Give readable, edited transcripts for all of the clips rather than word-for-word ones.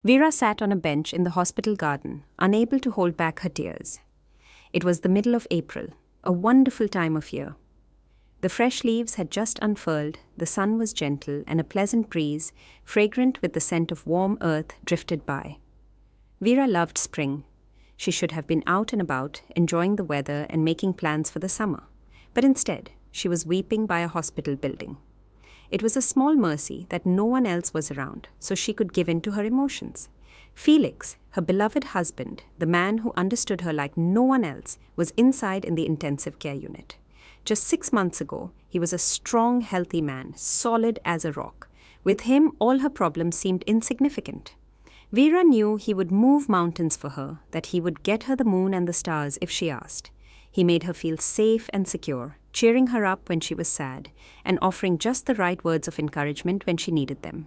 Vera sat on a bench in the hospital garden, unable to hold back her tears. It was the middle of April, a wonderful time of year. The fresh leaves had just unfurled, the sun was gentle, and a pleasant breeze, fragrant with the scent of warm earth, drifted by. Vera loved spring. She should have been out and about, enjoying the weather and making plans for the summer. But instead, she was weeping by a hospital building. It was a small mercy that no one else was around, so she could give in to her emotions. Felix, her beloved husband, the man who understood her like no one else, was inside in the intensive care unit. Just 6 months ago, he was a strong, healthy man, solid as a rock. With him, all her problems seemed insignificant. Vera knew he would move mountains for her, that he would get her the moon and the stars if she asked. He made her feel safe and secure, cheering her up when she was sad, and offering just the right words of encouragement when she needed them.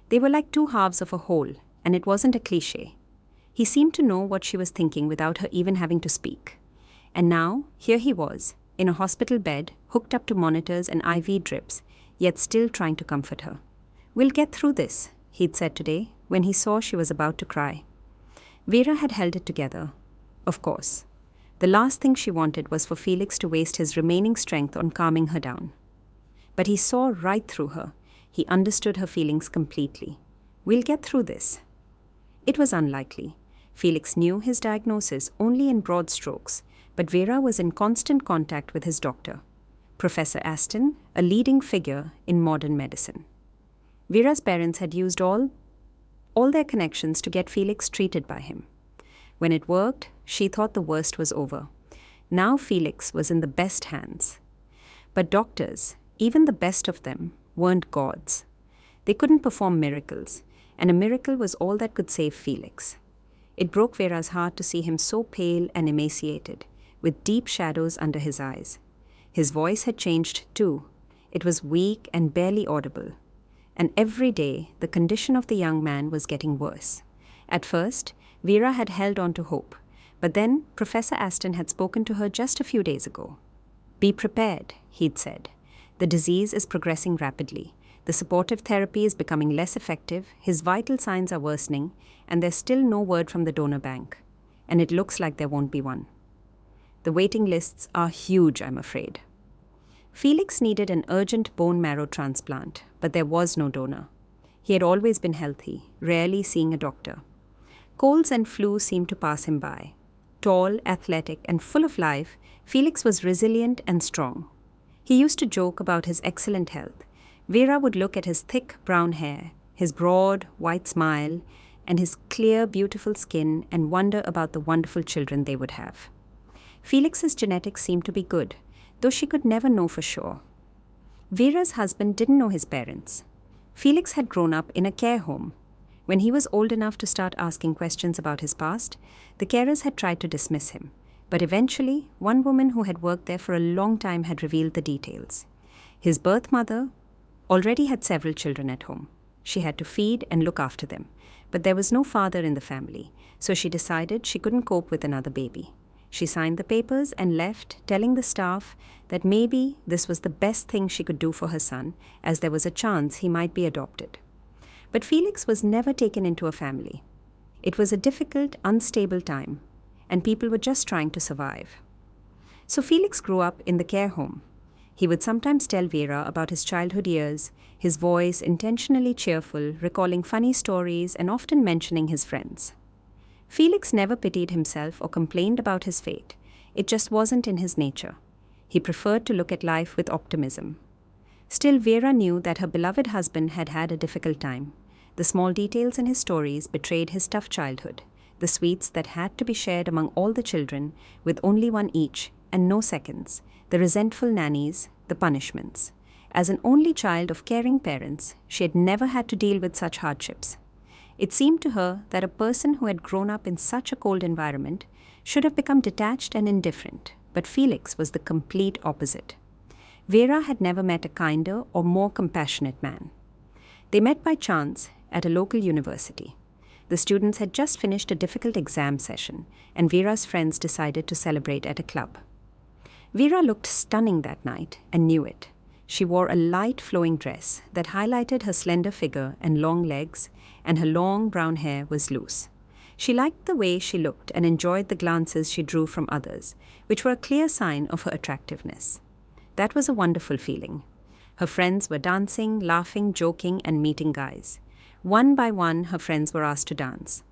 They were like two halves of a whole, and it wasn't a cliché. He seemed to know what she was thinking without her even having to speak. And now, here he was, in a hospital bed, hooked up to monitors and IV drips, yet still trying to comfort her. "We'll get through this," he'd said today, when he saw she was about to cry. Vera had held it together. Of course. The last thing she wanted was for Felix to waste his remaining strength on calming her down. But he saw right through her. He understood her feelings completely. "We'll get through this." It was unlikely. Felix knew his diagnosis only in broad strokes, but Vera was in constant contact with his doctor, Professor Aston, a leading figure in modern medicine. Vera's parents had used all their connections to get Felix treated by him. When it worked, she thought the worst was over. Now Felix was in the best hands. But doctors, even the best of them, weren't gods. They couldn't perform miracles, and a miracle was all that could save Felix. It broke Vera's heart to see him so pale and emaciated, with deep shadows under his eyes. His voice had changed too. It was weak and barely audible. And every day, the condition of the young man was getting worse. At first, Vera had held on to hope, but then Professor Aston had spoken to her just a few days ago. "Be prepared," he'd said. "The disease is progressing rapidly. The supportive therapy is becoming less effective, his vital signs are worsening, and there's still no word from the donor bank. And it looks like there won't be one. The waiting lists are huge, I'm afraid." Felix needed an urgent bone marrow transplant, but there was no donor. He had always been healthy, rarely seeing a doctor. Colds and flu seemed to pass him by. Tall, athletic, and full of life, Felix was resilient and strong. He used to joke about his excellent health. Vera would look at his thick brown hair, his broad, white smile, and his clear, beautiful skin and wonder about the wonderful children they would have. Felix's genetics seemed to be good, though she could never know for sure. Vera's husband didn't know his parents. Felix had grown up in a care home. When he was old enough to start asking questions about his past, the carers had tried to dismiss him. But eventually, one woman who had worked there for a long time had revealed the details. His birth mother already had several children at home. She had to feed and look after them. But there was no father in the family, so she decided she couldn't cope with another baby. She signed the papers and left, telling the staff that maybe this was the best thing she could do for her son, as there was a chance he might be adopted. But Felix was never taken into a family. It was a difficult, unstable time, and people were just trying to survive. So Felix grew up in the care home. He would sometimes tell Vera about his childhood years, his voice intentionally cheerful, recalling funny stories and often mentioning his friends. Felix never pitied himself or complained about his fate. It just wasn't in his nature. He preferred to look at life with optimism. Still, Vera knew that her beloved husband had had a difficult time. The small details in his stories betrayed his tough childhood, the sweets that had to be shared among all the children, with only one each, and no seconds, the resentful nannies, the punishments. As an only child of caring parents, she had never had to deal with such hardships. It seemed to her that a person who had grown up in such a cold environment should have become detached and indifferent, but Felix was the complete opposite. Vera had never met a kinder or more compassionate man. They met by chance at a local university. The students had just finished a difficult exam session, and Vera's friends decided to celebrate at a club. Vera looked stunning that night and knew it. She wore a light flowing dress that highlighted her slender figure and long legs, and her long brown hair was loose. She liked the way she looked and enjoyed the glances she drew from others, which were a clear sign of her attractiveness. That was a wonderful feeling. Her friends were dancing, laughing, joking, and meeting guys. One by one, her friends were asked to dance.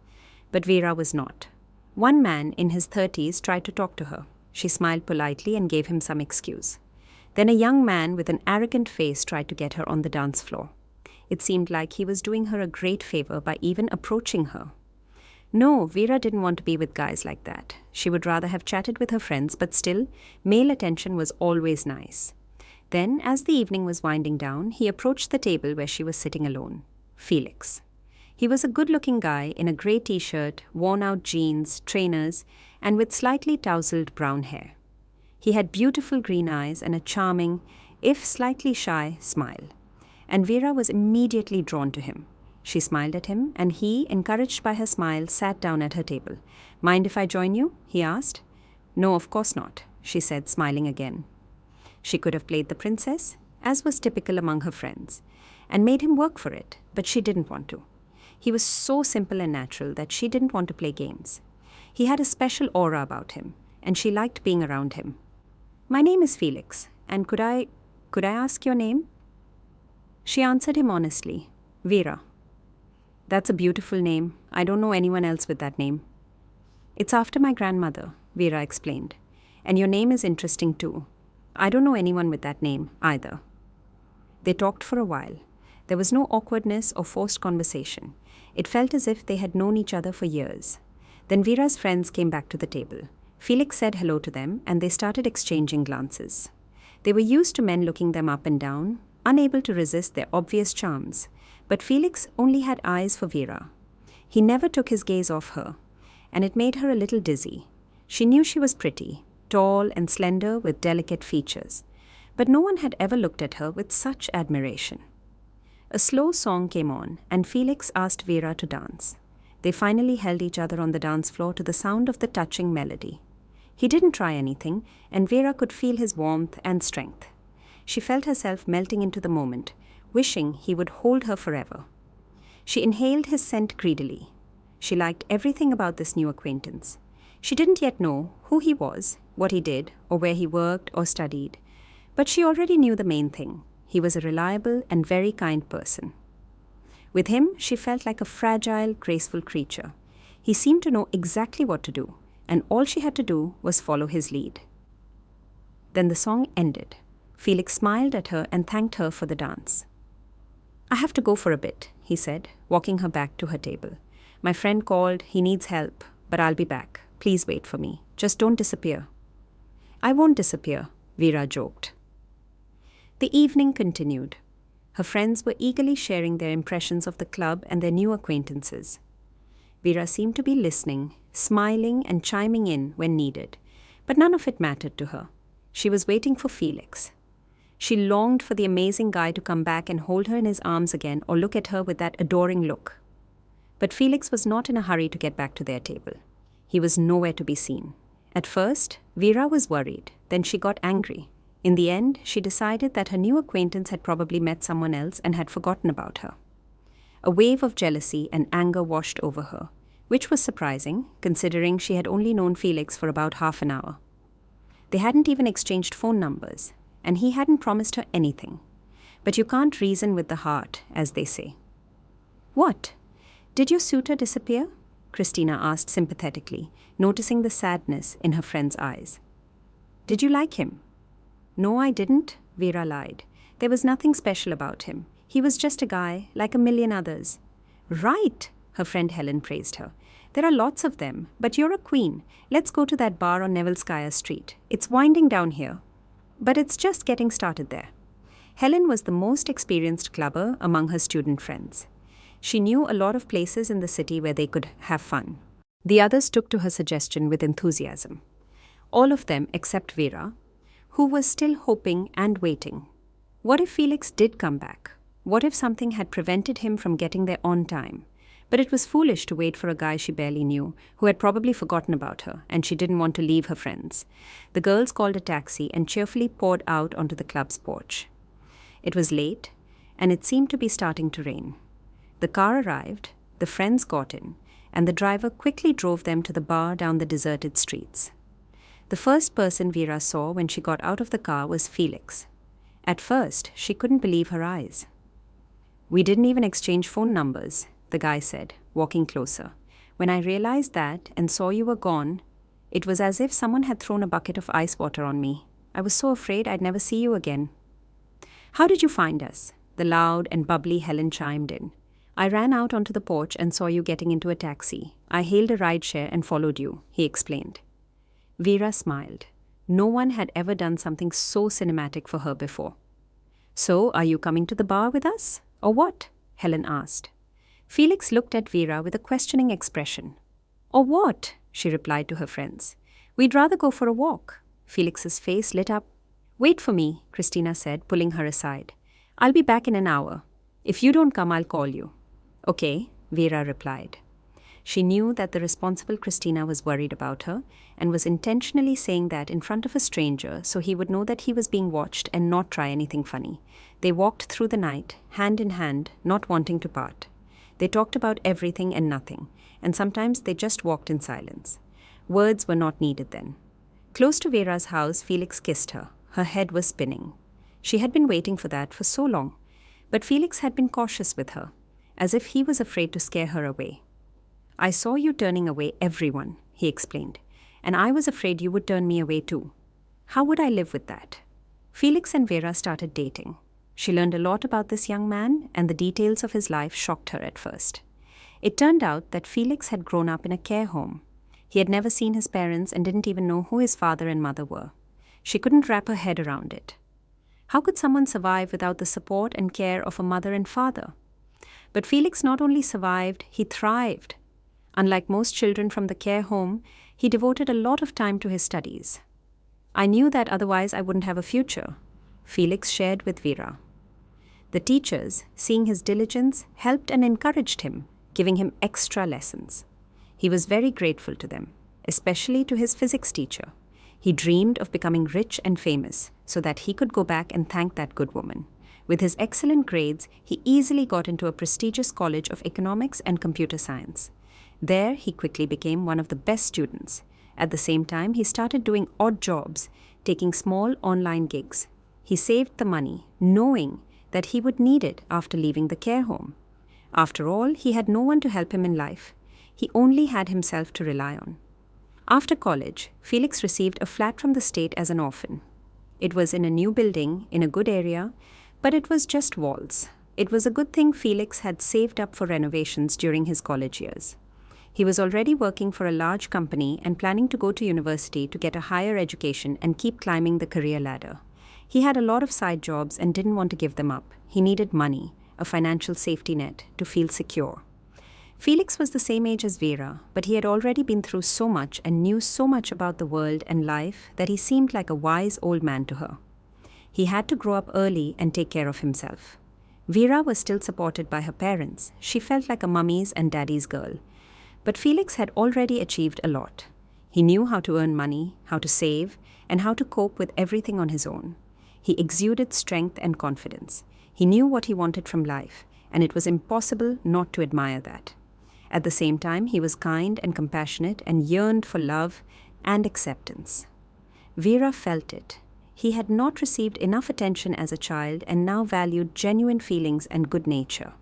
But Vera was not. One man in his 30s tried to talk to her. She smiled politely and gave him some excuse. Then a young man with an arrogant face tried to get her on the dance floor. It seemed like he was doing her a great favor by even approaching her. No, Vera didn't want to be with guys like that. She would rather have chatted with her friends, but still, male attention was always nice. Then, as the evening was winding down, he approached the table where she was sitting alone. Felix. He was a good-looking guy in a grey t-shirt, worn-out jeans, trainers, and with slightly tousled brown hair. He had beautiful green eyes and a charming, if slightly shy, smile. And Vera was immediately drawn to him. She smiled at him, and he, encouraged by her smile, sat down at her table. "Mind if I join you?" he asked. "No, of course not," she said, smiling again. She could have played the princess, as was typical among her friends, and made him work for it, but she didn't want to. He was so simple and natural that she didn't want to play games. He had a special aura about him, and she liked being around him. "My name is Felix, and could I ask your name?" She answered him honestly, "Vera." "That's a beautiful name. I don't know anyone else with that name." "It's after my grandmother," Vera explained. "And your name is interesting too. I don't know anyone with that name either." They talked for a while. There was no awkwardness or forced conversation. It felt as if they had known each other for years. Then Vera's friends came back to the table. Felix said hello to them, and they started exchanging glances. They were used to men looking them up and down, unable to resist their obvious charms. But Felix only had eyes for Vera. He never took his gaze off her, and it made her a little dizzy. She knew she was pretty, tall and slender with delicate features, but no one had ever looked at her with such admiration. A slow song came on, and Felix asked Vera to dance. They finally held each other on the dance floor to the sound of the touching melody. He didn't try anything, and Vera could feel his warmth and strength. She felt herself melting into the moment, wishing he would hold her forever. She inhaled his scent greedily. She liked everything about this new acquaintance. She didn't yet know who he was, what he did, or where he worked or studied, but she already knew the main thing. He was a reliable and very kind person. With him, she felt like a fragile, graceful creature. He seemed to know exactly what to do, and all she had to do was follow his lead. Then the song ended. Felix smiled at her and thanked her for the dance. "I have to go for a bit," he said, walking her back to her table. "My friend called, he needs help, but I'll be back. Please wait for me. Just don't disappear." "I won't disappear," Vera joked. The evening continued. Her friends were eagerly sharing their impressions of the club and their new acquaintances. Vera seemed to be listening, smiling and chiming in when needed, but none of it mattered to her. She was waiting for Felix. She longed for the amazing guy to come back and hold her in his arms again or look at her with that adoring look. But Felix was not in a hurry to get back to their table. He was nowhere to be seen. At first, Vera was worried. Then she got angry. In the end, she decided that her new acquaintance had probably met someone else and had forgotten about her. A wave of jealousy and anger washed over her, which was surprising, considering she had only known Felix for about half an hour. They hadn't even exchanged phone numbers, and he hadn't promised her anything. But you can't reason with the heart, as they say. "What? Did your suitor disappear?" Christina asked sympathetically, noticing the sadness in her friend's eyes. "Did you like him?" "No, I didn't," Vera lied. "There was nothing special about him. He was just a guy, like a million others." "Right," her friend Helen praised her. "There are lots of them, but you're a queen. Let's go to that bar on Nevelskaya Street. It's winding down here, but it's just getting started there." Helen was the most experienced clubber among her student friends. She knew a lot of places in the city where they could have fun. The others took to her suggestion with enthusiasm. All of them except Vera, who was still hoping and waiting. What if Felix did come back? What if something had prevented him from getting there on time? But it was foolish to wait for a guy she barely knew, who had probably forgotten about her, and she didn't want to leave her friends. The girls called a taxi and cheerfully poured out onto the club's porch. It was late, and it seemed to be starting to rain. The car arrived, the friends got in, and the driver quickly drove them to the bar down the deserted streets. The first person Vera saw when she got out of the car was Felix. At first, she couldn't believe her eyes. "We didn't even exchange phone numbers," the guy said, walking closer. "When I realized that and saw you were gone, it was as if someone had thrown a bucket of ice water on me. I was so afraid I'd never see you again." "How did you find us?" the loud and bubbly Helen chimed in. "I ran out onto the porch and saw you getting into a taxi. I hailed a rideshare and followed you," he explained. Vera smiled. No one had ever done something so cinematic for her before. "So, are you coming to the bar with us? Or what?" Helen asked. Felix looked at Vera with a questioning expression. "Or what?" she replied to her friends. "We'd rather go for a walk." Felix's face lit up. "Wait for me," Christina said, pulling her aside. "I'll be back in an hour. If you don't come, I'll call you." "Okay," Vera replied. She knew that the responsible Christina was worried about her and was intentionally saying that in front of a stranger so he would know that he was being watched and not try anything funny. They walked through the night, hand in hand, not wanting to part. They talked about everything and nothing, and sometimes they just walked in silence. Words were not needed then. Close to Vera's house, Felix kissed her. Her head was spinning. She had been waiting for that for so long, but Felix had been cautious with her, as if he was afraid to scare her away. "I saw you turning away everyone," he explained, "and I was afraid you would turn me away too. How would I live with that?" Felix and Vera started dating. She learned a lot about this young man, and the details of his life shocked her at first. It turned out that Felix had grown up in a care home. He had never seen his parents and didn't even know who his father and mother were. She couldn't wrap her head around it. How could someone survive without the support and care of a mother and father? But Felix not only survived, he thrived. Unlike most children from the care home, he devoted a lot of time to his studies. "I knew that otherwise I wouldn't have a future," Felix shared with Vera. The teachers, seeing his diligence, helped and encouraged him, giving him extra lessons. He was very grateful to them, especially to his physics teacher. He dreamed of becoming rich and famous so that he could go back and thank that good woman. With his excellent grades, he easily got into a prestigious college of economics and computer science. There, he quickly became one of the best students. At the same time, he started doing odd jobs, taking small online gigs. He saved the money, knowing that he would need it after leaving the care home. After all, he had no one to help him in life. He only had himself to rely on. After college, Felix received a flat from the state as an orphan. It was in a new building, in a good area, but it was just walls. It was a good thing Felix had saved up for renovations during his college years. He was already working for a large company and planning to go to university to get a higher education and keep climbing the career ladder. He had a lot of side jobs and didn't want to give them up. He needed money, a financial safety net, to feel secure. Felix was the same age as Vera, but he had already been through so much and knew so much about the world and life that he seemed like a wise old man to her. He had to grow up early and take care of himself. Vera was still supported by her parents. She felt like a mummy's and daddy's girl. But Felix had already achieved a lot. He knew how to earn money, how to save, and how to cope with everything on his own. He exuded strength and confidence. He knew what he wanted from life, and it was impossible not to admire that. At the same time, he was kind and compassionate and yearned for love and acceptance. Vera felt it. He had not received enough attention as a child and now valued genuine feelings and good nature.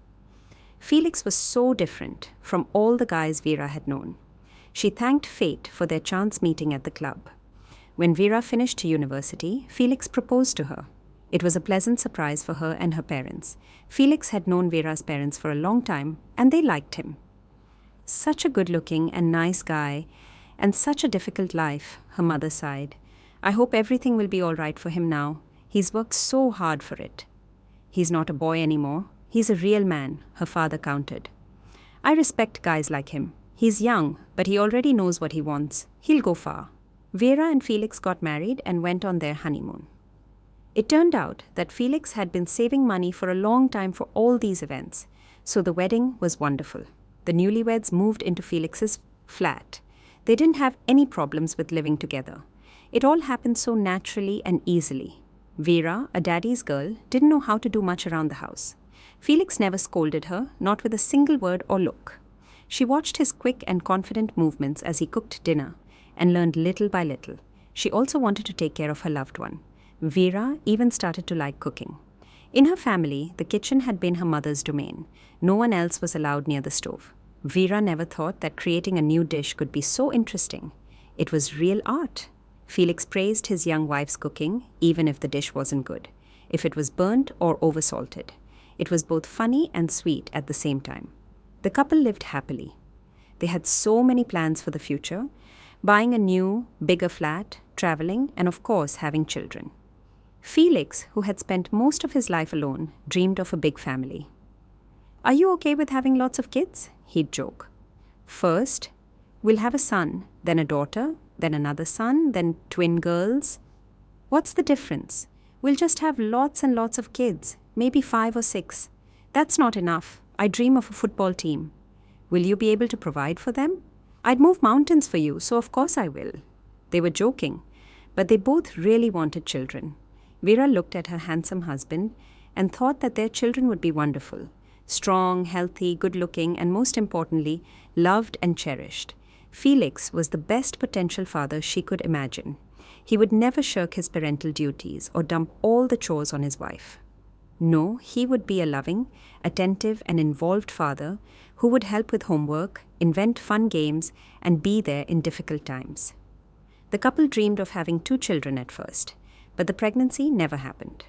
Felix was so different from all the guys Vera had known. She thanked fate for their chance meeting at the club. When Vera finished university, Felix proposed to her. It was a pleasant surprise for her and her parents. Felix had known Vera's parents for a long time, and they liked him. "Such a good-looking and nice guy, and such a difficult life," her mother sighed. "I hope everything will be all right for him now. He's worked so hard for it." "He's not a boy anymore. He's a real man," her father countered. "I respect guys like him. He's young, but he already knows what he wants. He'll go far." Vera and Felix got married and went on their honeymoon. It turned out that Felix had been saving money for a long time for all these events, so the wedding was wonderful. The newlyweds moved into Felix's flat. They didn't have any problems with living together. It all happened so naturally and easily. Vera, a daddy's girl, didn't know how to do much around the house. Felix never scolded her, not with a single word or look. She watched his quick and confident movements as he cooked dinner and learned little by little. She also wanted to take care of her loved one. Vera even started to like cooking. In her family, the kitchen had been her mother's domain. No one else was allowed near the stove. Vera never thought that creating a new dish could be so interesting. It was real art. Felix praised his young wife's cooking, even if the dish wasn't good, if it was burnt or oversalted. It was both funny and sweet at the same time. The couple lived happily. They had so many plans for the future, buying a new, bigger flat, traveling, and of course having children. Felix, who had spent most of his life alone, dreamed of a big family. "Are you okay with having lots of kids?" he'd joke. "First, we'll have a son, then a daughter, then another son, then twin girls." "What's the difference? We'll just have lots and lots of kids, maybe 5 or 6. That's not enough. I dream of a football team." "Will you be able to provide for them?" "I'd move mountains for you, so of course I will." They were joking, but they both really wanted children. Vera looked at her handsome husband and thought that their children would be wonderful. Strong, healthy, good-looking, and most importantly, loved and cherished. Felix was the best potential father she could imagine. He would never shirk his parental duties or dump all the chores on his wife. No, he would be a loving, attentive, and involved father who would help with homework, invent fun games, and be there in difficult times. The couple dreamed of having 2 children at first, but the pregnancy never happened.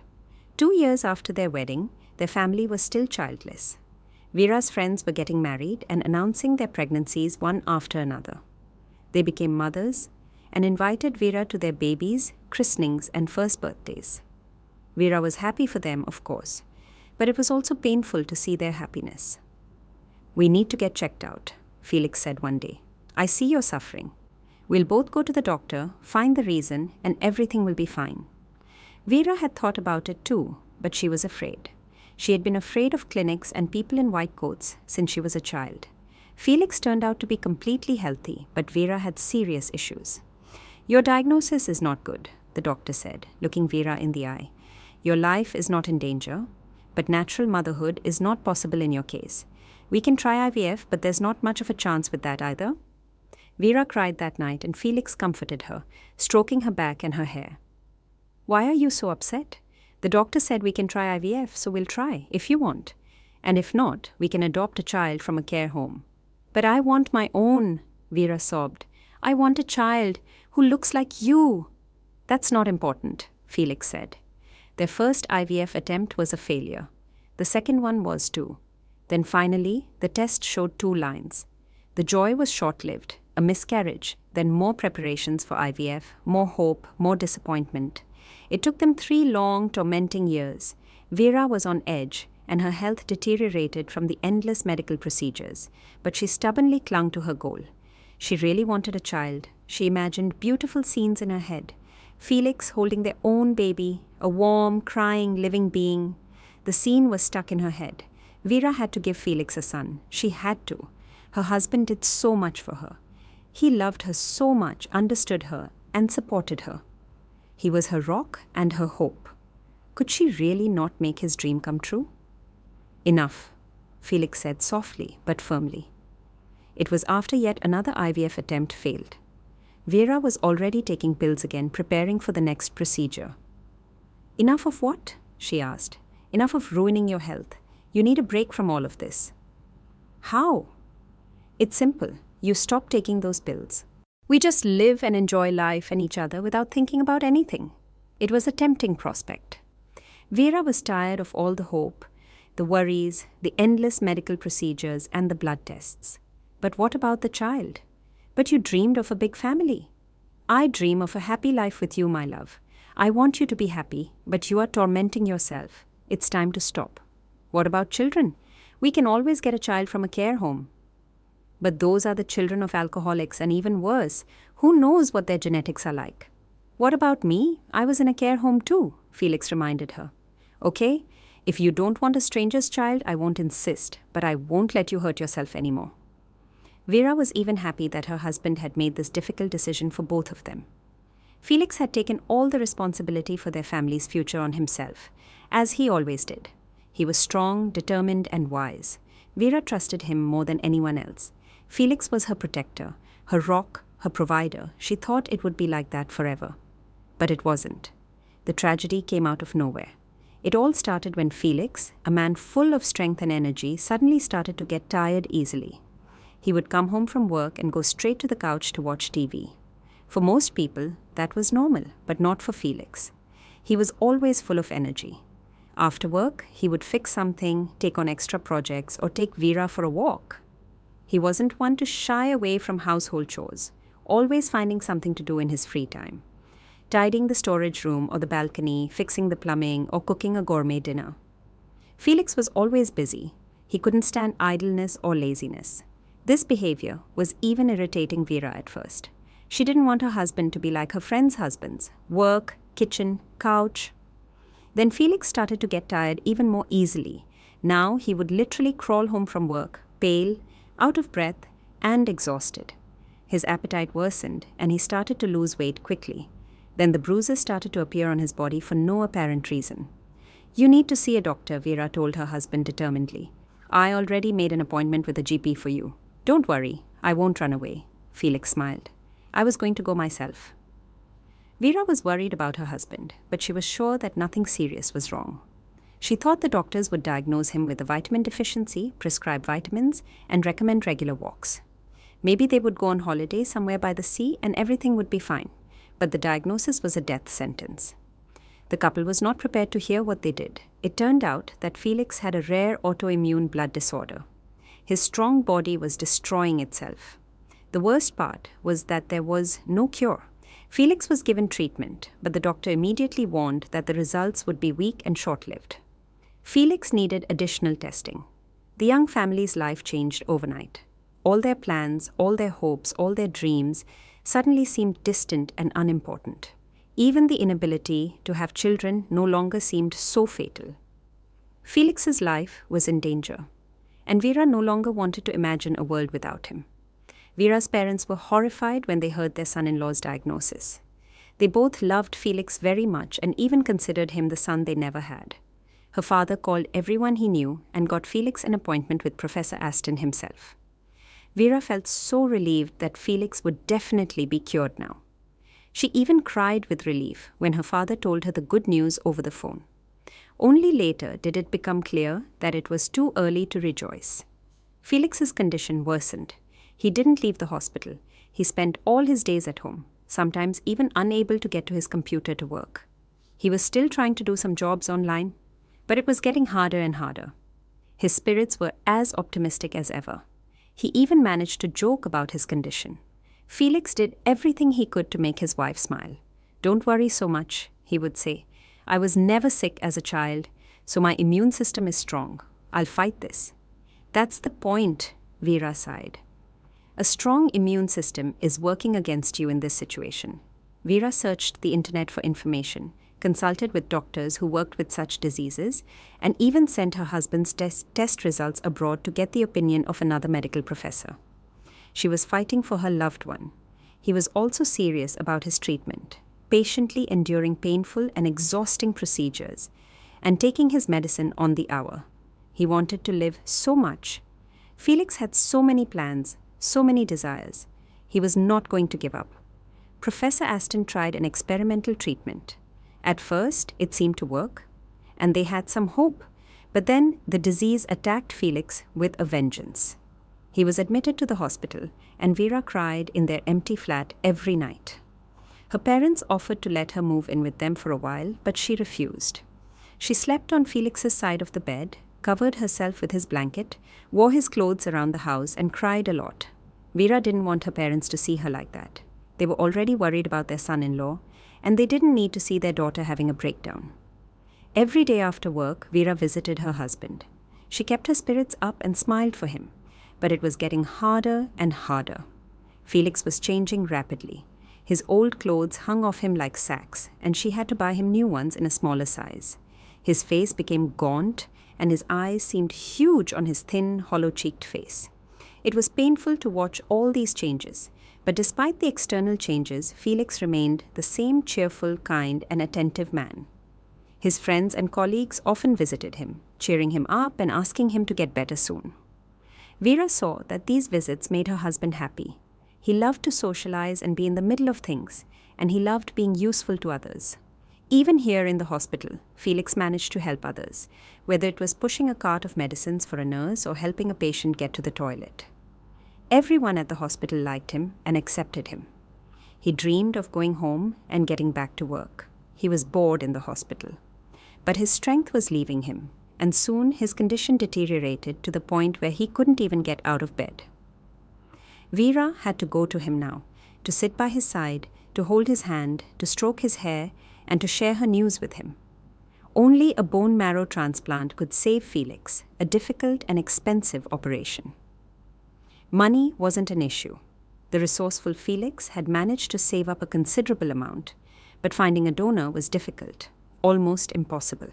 2 years after their wedding, their family was still childless. Vera's friends were getting married and announcing their pregnancies one after another. They became mothers and invited Vera to their babies, christenings, and first birthdays. Vera was happy for them, of course, but it was also painful to see their happiness. "We need to get checked out," Felix said one day. "I see you're suffering. We'll both go to the doctor, find the reason, and everything will be fine." Vera had thought about it too, but she was afraid. She had been afraid of clinics and people in white coats since she was a child. Felix turned out to be completely healthy, but Vera had serious issues. "Your diagnosis is not good," the doctor said, looking Vera in the eye. "Your life is not in danger, but natural motherhood is not possible in your case. We can try IVF, but there's not much of a chance with that either." Vera cried that night and Felix comforted her, stroking her back and her hair. "Why are you so upset? The doctor said we can try IVF, so we'll try, if you want. And if not, we can adopt a child from a care home." "But I want my own," Vera sobbed. "I want a child who looks like you." "That's not important," Felix said. Their first IVF attempt was a failure. The second one was too. Then finally, the test showed 2 lines. The joy was short-lived, a miscarriage, then more preparations for IVF, more hope, more disappointment. It took them 3 long, tormenting years. Vera was on edge, and her health deteriorated from the endless medical procedures, but she stubbornly clung to her goal. She really wanted a child. She imagined beautiful scenes in her head. Felix holding their own baby, a warm, crying, living being. The scene was stuck in her head. Vera had to give Felix a son. She had to. Her husband did so much for her. He loved her so much, understood her, and supported her. He was her rock and her hope. Could she really not make his dream come true? "Enough," Felix said softly but firmly. It was after yet another IVF attempt failed. Vera was already taking pills again, preparing for the next procedure. "Enough of what?" she asked. "Enough of ruining your health. You need a break from all of this." "How?" "It's simple. You stop taking those pills. We just live and enjoy life and each other without thinking about anything." It was a tempting prospect. Vera was tired of all the hope, the worries, the endless medical procedures, and the blood tests. But what about the child? "But you dreamed of a big family." "I dream of a happy life with you, my love. I want you to be happy, but you are tormenting yourself. It's time to stop." "What about children? We can always get a child from a care home." "But those are the children of alcoholics, and even worse, who knows what their genetics are like?" "What about me? I was in a care home too," Felix reminded her. "Okay, if you don't want a stranger's child, I won't insist, but I won't let you hurt yourself anymore." Vera was even happy that her husband had made this difficult decision for both of them. Felix had taken all the responsibility for their family's future on himself, as he always did. He was strong, determined, and wise. Vera trusted him more than anyone else. Felix was her protector, her rock, her provider. She thought it would be like that forever. But it wasn't. The tragedy came out of nowhere. It all started when Felix, a man full of strength and energy, suddenly started to get tired easily. He would come home from work and go straight to the couch to watch TV. For most people, that was normal, but not for Felix. He was always full of energy. After work, he would fix something, take on extra projects, or take Vera for a walk. He wasn't one to shy away from household chores, always finding something to do in his free time. Tidying the storage room or the balcony, fixing the plumbing, or cooking a gourmet dinner. Felix was always busy. He couldn't stand idleness or laziness. This behavior was even irritating Vera at first. She didn't want her husband to be like her friends' husbands: work, kitchen, couch. Then Felix started to get tired even more easily. Now he would literally crawl home from work, pale, out of breath, and exhausted. His appetite worsened, and he started to lose weight quickly. Then the bruises started to appear on his body for no apparent reason. "You need to see a doctor," Vera told her husband determinedly. "I already made an appointment with a GP for you. Don't worry, I won't run away." Felix smiled. "I was going to go myself." Vera was worried about her husband, but she was sure that nothing serious was wrong. She thought the doctors would diagnose him with a vitamin deficiency, prescribe vitamins, and recommend regular walks. Maybe they would go on holiday somewhere by the sea and everything would be fine. But the diagnosis was a death sentence. The couple was not prepared to hear what they did. It turned out that Felix had a rare autoimmune blood disorder. His strong body was destroying itself. The worst part was that there was no cure. Felix was given treatment, but the doctor immediately warned that the results would be weak and short-lived. Felix needed additional testing. The young family's life changed overnight. All their plans, all their hopes, all their dreams suddenly seemed distant and unimportant. Even the inability to have children no longer seemed so fatal. Felix's life was in danger, and Vera no longer wanted to imagine a world without him. Vera's parents were horrified when they heard their son-in-law's diagnosis. They both loved Felix very much and even considered him the son they never had. Her father called everyone he knew and got Felix an appointment with Professor Aston himself. Vera felt so relieved that Felix would definitely be cured now. She even cried with relief when her father told her the good news over the phone. Only later did it become clear that it was too early to rejoice. Felix's condition worsened. He didn't leave the hospital. He spent all his days at home, sometimes even unable to get to his computer to work. He was still trying to do some jobs online, but it was getting harder and harder. His spirits were as optimistic as ever. He even managed to joke about his condition. Felix did everything he could to make his wife smile. "Don't worry so much," he would say. "I was never sick as a child, so my immune system is strong. I'll fight this." "That's the point," Vera sighed. A strong immune system is working against you in this situation. Vera searched the internet for information, consulted with doctors who worked with such diseases, and even sent her husband's test results abroad to get the opinion of another medical professor. She was fighting for her loved one. He was also serious about his treatment, patiently enduring painful and exhausting procedures, and taking his medicine on the hour. He wanted to live so much. Felix had so many plans, so many desires. He was not going to give up. Professor Aston tried an experimental treatment. At first, it seemed to work, and they had some hope, but then the disease attacked Felix with a vengeance. He was admitted to the hospital, and Vera cried in their empty flat every night. Her parents offered to let her move in with them for a while, but she refused. She slept on Felix's side of the bed, covered herself with his blanket, wore his clothes around the house, and cried a lot. Vera didn't want her parents to see her like that. They were already worried about their son-in-law, and they didn't need to see their daughter having a breakdown. Every day after work, Vera visited her husband. She kept her spirits up and smiled for him, but it was getting harder and harder. Felix was changing rapidly. His old clothes hung off him like sacks, and she had to buy him new ones in a smaller size. His face became gaunt, and his eyes seemed huge on his thin, hollow-cheeked face. It was painful to watch all these changes, but despite the external changes, Felix remained the same cheerful, kind, and attentive man. His friends and colleagues often visited him, cheering him up and asking him to get better soon. Vera saw that these visits made her husband happy. He loved to socialize and be in the middle of things, and he loved being useful to others. Even here in the hospital, Felix managed to help others, whether it was pushing a cart of medicines for a nurse or helping a patient get to the toilet. Everyone at the hospital liked him and accepted him. He dreamed of going home and getting back to work. He was bored in the hospital. But his strength was leaving him, and soon his condition deteriorated to the point where he couldn't even get out of bed. Vera had to go to him now, to sit by his side, to hold his hand, to stroke his hair, and to share her news with him. Only a bone marrow transplant could save Felix, a difficult and expensive operation. Money wasn't an issue. The resourceful Felix had managed to save up a considerable amount, but finding a donor was difficult, almost impossible.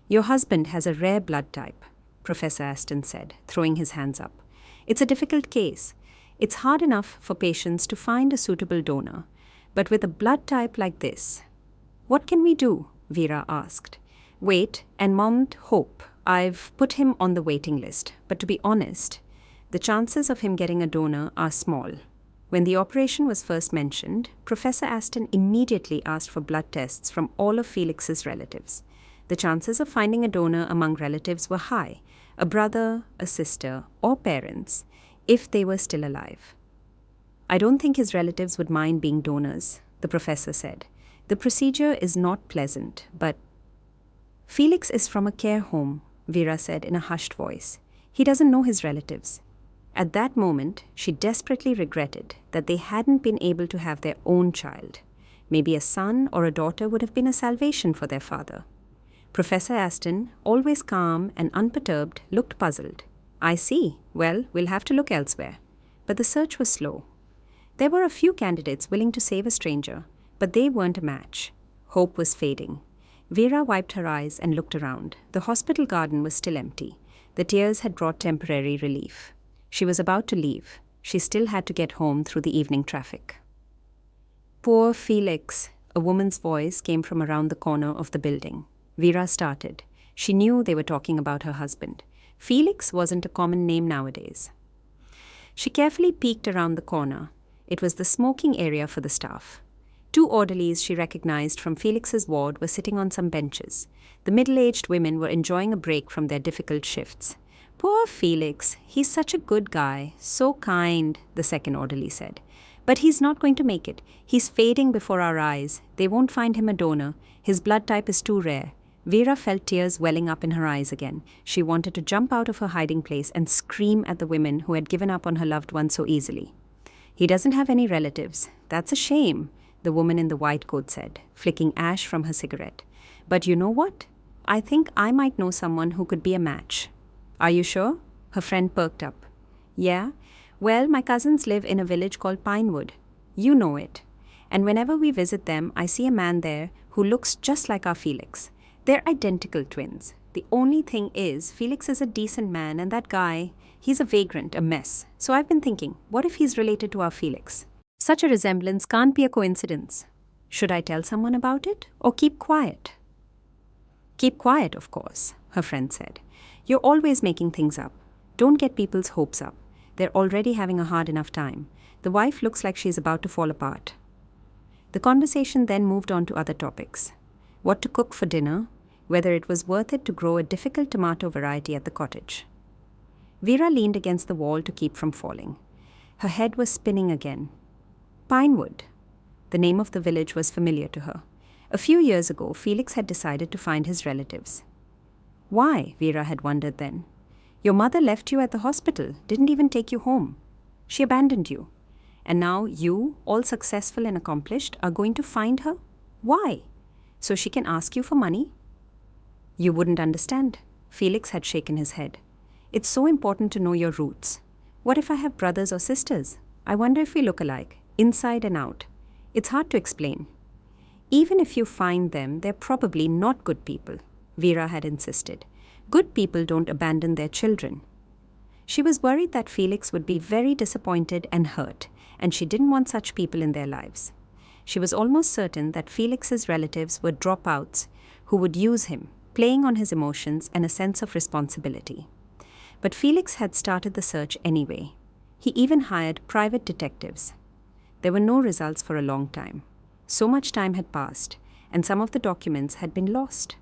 "Your husband has a rare blood type," Professor Aston said, throwing his hands up. "It's a difficult case. It's hard enough for patients to find a suitable donor, but with a blood type like this..." "What can we do?" Vera asked. "Wait and mount hope. I've put him on the waiting list, but to be honest, the chances of him getting a donor are small." When the operation was first mentioned, Professor Aston immediately asked for blood tests from all of Felix's relatives. The chances of finding a donor among relatives were high, a brother, a sister, or parents, if they were still alive. "I don't think his relatives would mind being donors," the professor said. "The procedure is not pleasant, but..." "Felix is from a care home," Vera said in a hushed voice. "He doesn't know his relatives." At that moment, she desperately regretted that they hadn't been able to have their own child. Maybe a son or a daughter would have been a salvation for their father. Professor Aston, always calm and unperturbed, looked puzzled. "I see. Well, we'll have to look elsewhere." But the search was slow. There were a few candidates willing to save a stranger, but they weren't a match. Hope was fading. Vera wiped her eyes and looked around. The hospital garden was still empty. The tears had brought temporary relief. She was about to leave. She still had to get home through the evening traffic. "Poor Felix," a woman's voice came from around the corner of the building. Vera started. She knew they were talking about her husband. Felix wasn't a common name nowadays. She carefully peeked around the corner. It was the smoking area for the staff. 2 orderlies she recognized from Felix's ward were sitting on some benches. The middle-aged women were enjoying a break from their difficult shifts. "Poor Felix, he's such a good guy, so kind," the second orderly said. "But he's not going to make it. He's fading before our eyes. They won't find him a donor. His blood type is too rare." Vera felt tears welling up in her eyes again. She wanted to jump out of her hiding place and scream at the women who had given up on her loved one so easily. "He doesn't have any relatives. That's a shame," the woman in the white coat said, flicking ash from her cigarette. "But you know what? I think I might know someone who could be a match." "Are you sure?" Her friend perked up. "Yeah. Well, my cousins live in a village called Pinewood. You know it. And whenever we visit them, I see a man there who looks just like our Felix. They're identical twins. The only thing is, Felix is a decent man, and that guy, he's a vagrant, a mess. So I've been thinking, what if he's related to our Felix? Such a resemblance can't be a coincidence. Should I tell someone about it, or keep quiet?" "Keep quiet, of course," her friend said. "You're always making things up. Don't get people's hopes up. They're already having a hard enough time. The wife looks like she's about to fall apart." The conversation then moved on to other topics. What to cook for dinner, whether it was worth it to grow a difficult tomato variety at the cottage. Vera leaned against the wall to keep from falling. Her head was spinning again. Pinewood. The name of the village was familiar to her. A few years ago, Felix had decided to find his relatives. Why, Vera had wondered then. Your mother left you at the hospital, didn't even take you home. She abandoned you. And now you, all successful and accomplished, are going to find her? Why? So she can ask you for money? You wouldn't understand. Felix had shaken his head. It's so important to know your roots. What if I have brothers or sisters? I wonder if we look alike, inside and out. It's hard to explain. Even if you find them, they're probably not good people, Vera had insisted. Good people don't abandon their children. She was worried that Felix would be very disappointed and hurt, and she didn't want such people in their lives. She was almost certain that Felix's relatives were dropouts who would use him, playing on his emotions and a sense of responsibility. But Felix had started the search anyway. He even hired private detectives. There were no results for a long time. So much time had passed, and some of the documents had been lost.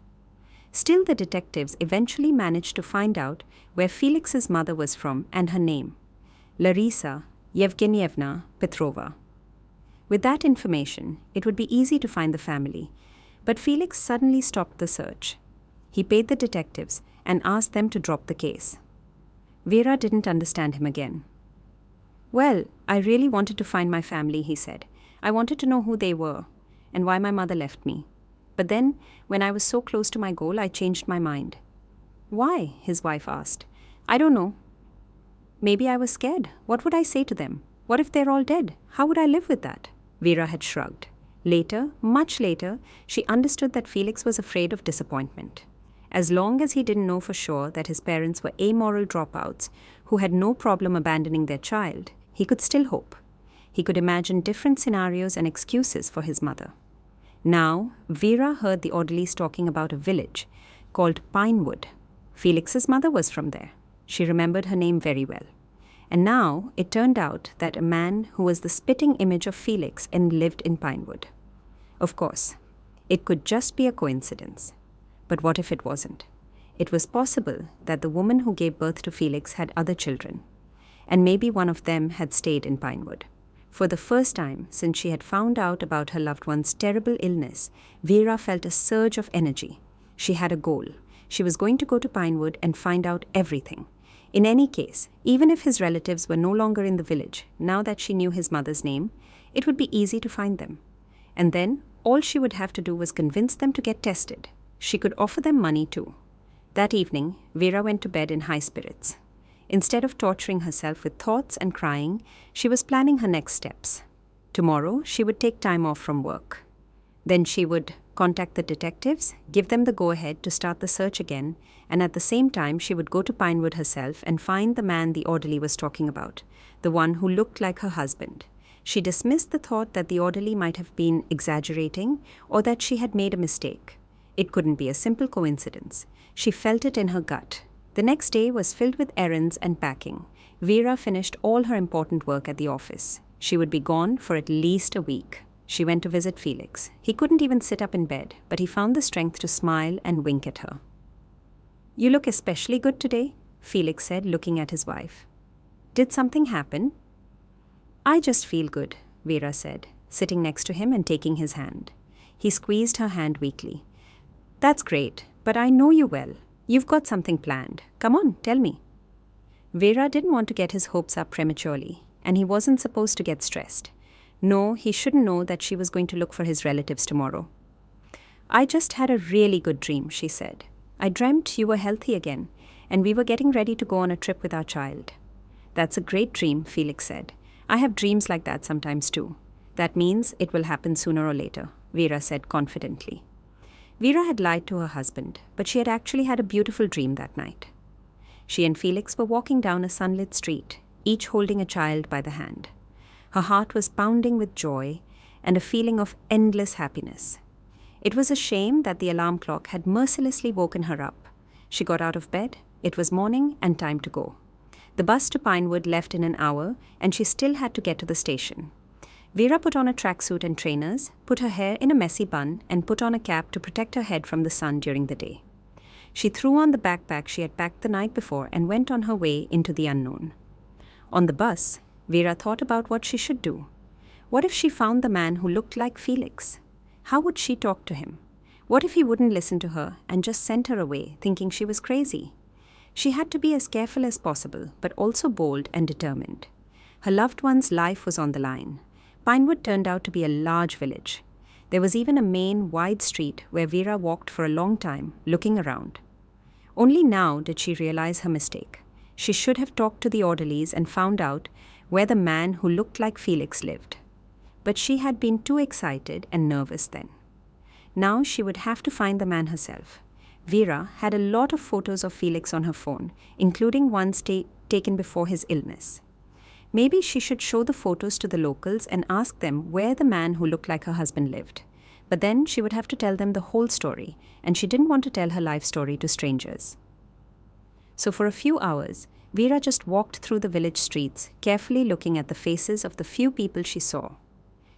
Still, the detectives eventually managed to find out where Felix's mother was from and her name, Larisa Yevgenyevna Petrova. With that information, it would be easy to find the family, but Felix suddenly stopped the search. He paid the detectives and asked them to drop the case. Vera didn't understand him again. "Well, I really wanted to find my family," he said. "I wanted to know who they were and why my mother left me. But then, when I was so close to my goal, I changed my mind." "Why?" his wife asked. "I don't know. Maybe I was scared. What would I say to them? What if they're all dead? How would I live with that?" Vera had shrugged. Later, much later, she understood that Felix was afraid of disappointment. As long as he didn't know for sure that his parents were amoral dropouts who had no problem abandoning their child, he could still hope. He could imagine different scenarios and excuses for his mother. Now, Vera heard the orderlies talking about a village called Pinewood. Felix's mother was from there. She remembered her name very well. And now it turned out that a man who was the spitting image of Felix and lived in Pinewood. Of course, it could just be a coincidence. But what if it wasn't? It was possible that the woman who gave birth to Felix had other children, and maybe one of them had stayed in Pinewood. For the first time since she had found out about her loved one's terrible illness, Vera felt a surge of energy. She had a goal. She was going to go to Pinewood and find out everything. In any case, even if his relatives were no longer in the village, now that she knew his mother's name, it would be easy to find them. And then, all she would have to do was convince them to get tested. She could offer them money too. That evening, Vera went to bed in high spirits. Instead of torturing herself with thoughts and crying, she was planning her next steps. Tomorrow, she would take time off from work. Then she would contact the detectives, give them the go-ahead to start the search again, and at the same time, she would go to Pinewood herself and find the man the orderly was talking about, the one who looked like her husband. She dismissed the thought that the orderly might have been exaggerating or that she had made a mistake. It couldn't be a simple coincidence. She felt it in her gut. The next day was filled with errands and packing. Vera finished all her important work at the office. She would be gone for at least a week. She went to visit Felix. He couldn't even sit up in bed, but he found the strength to smile and wink at her. "You look especially good today," Felix said, looking at his wife. "Did something happen?" "I just feel good," Vera said, sitting next to him and taking his hand. He squeezed her hand weakly. "That's great, but I know you well. You've got something planned. Come on, tell me." Vera didn't want to get his hopes up prematurely, and he wasn't supposed to get stressed. No, he shouldn't know that she was going to look for his relatives tomorrow. "I just had a really good dream," she said. "I dreamt you were healthy again, and we were getting ready to go on a trip with our child." "That's a great dream," Felix said. "I have dreams like that sometimes too. That means it will happen sooner or later," Vera said confidently. Vera had lied to her husband, but she had actually had a beautiful dream that night. She and Felix were walking down a sunlit street, each holding a child by the hand. Her heart was pounding with joy and a feeling of endless happiness. It was a shame that the alarm clock had mercilessly woken her up. She got out of bed, it was morning and time to go. The bus to Pinewood left in an hour, and she still had to get to the station. Vera put on a tracksuit and trainers, put her hair in a messy bun, and put on a cap to protect her head from the sun during the day. She threw on the backpack she had packed the night before and went on her way into the unknown. On the bus, Vera thought about what she should do. What if she found the man who looked like Felix? How would she talk to him? What if he wouldn't listen to her and just sent her away, thinking she was crazy? She had to be as careful as possible, but also bold and determined. Her loved one's life was on the line. Pinewood turned out to be a large village. There was even a main, wide street where Vera walked for a long time, looking around. Only now did she realize her mistake. She should have talked to the orderlies and found out where the man who looked like Felix lived. But she had been too excited and nervous then. Now she would have to find the man herself. Vera had a lot of photos of Felix on her phone, including ones taken before his illness. Maybe she should show the photos to the locals and ask them where the man who looked like her husband lived. But then she would have to tell them the whole story, and she didn't want to tell her life story to strangers. So for a few hours, Vera just walked through the village streets, carefully looking at the faces of the few people she saw.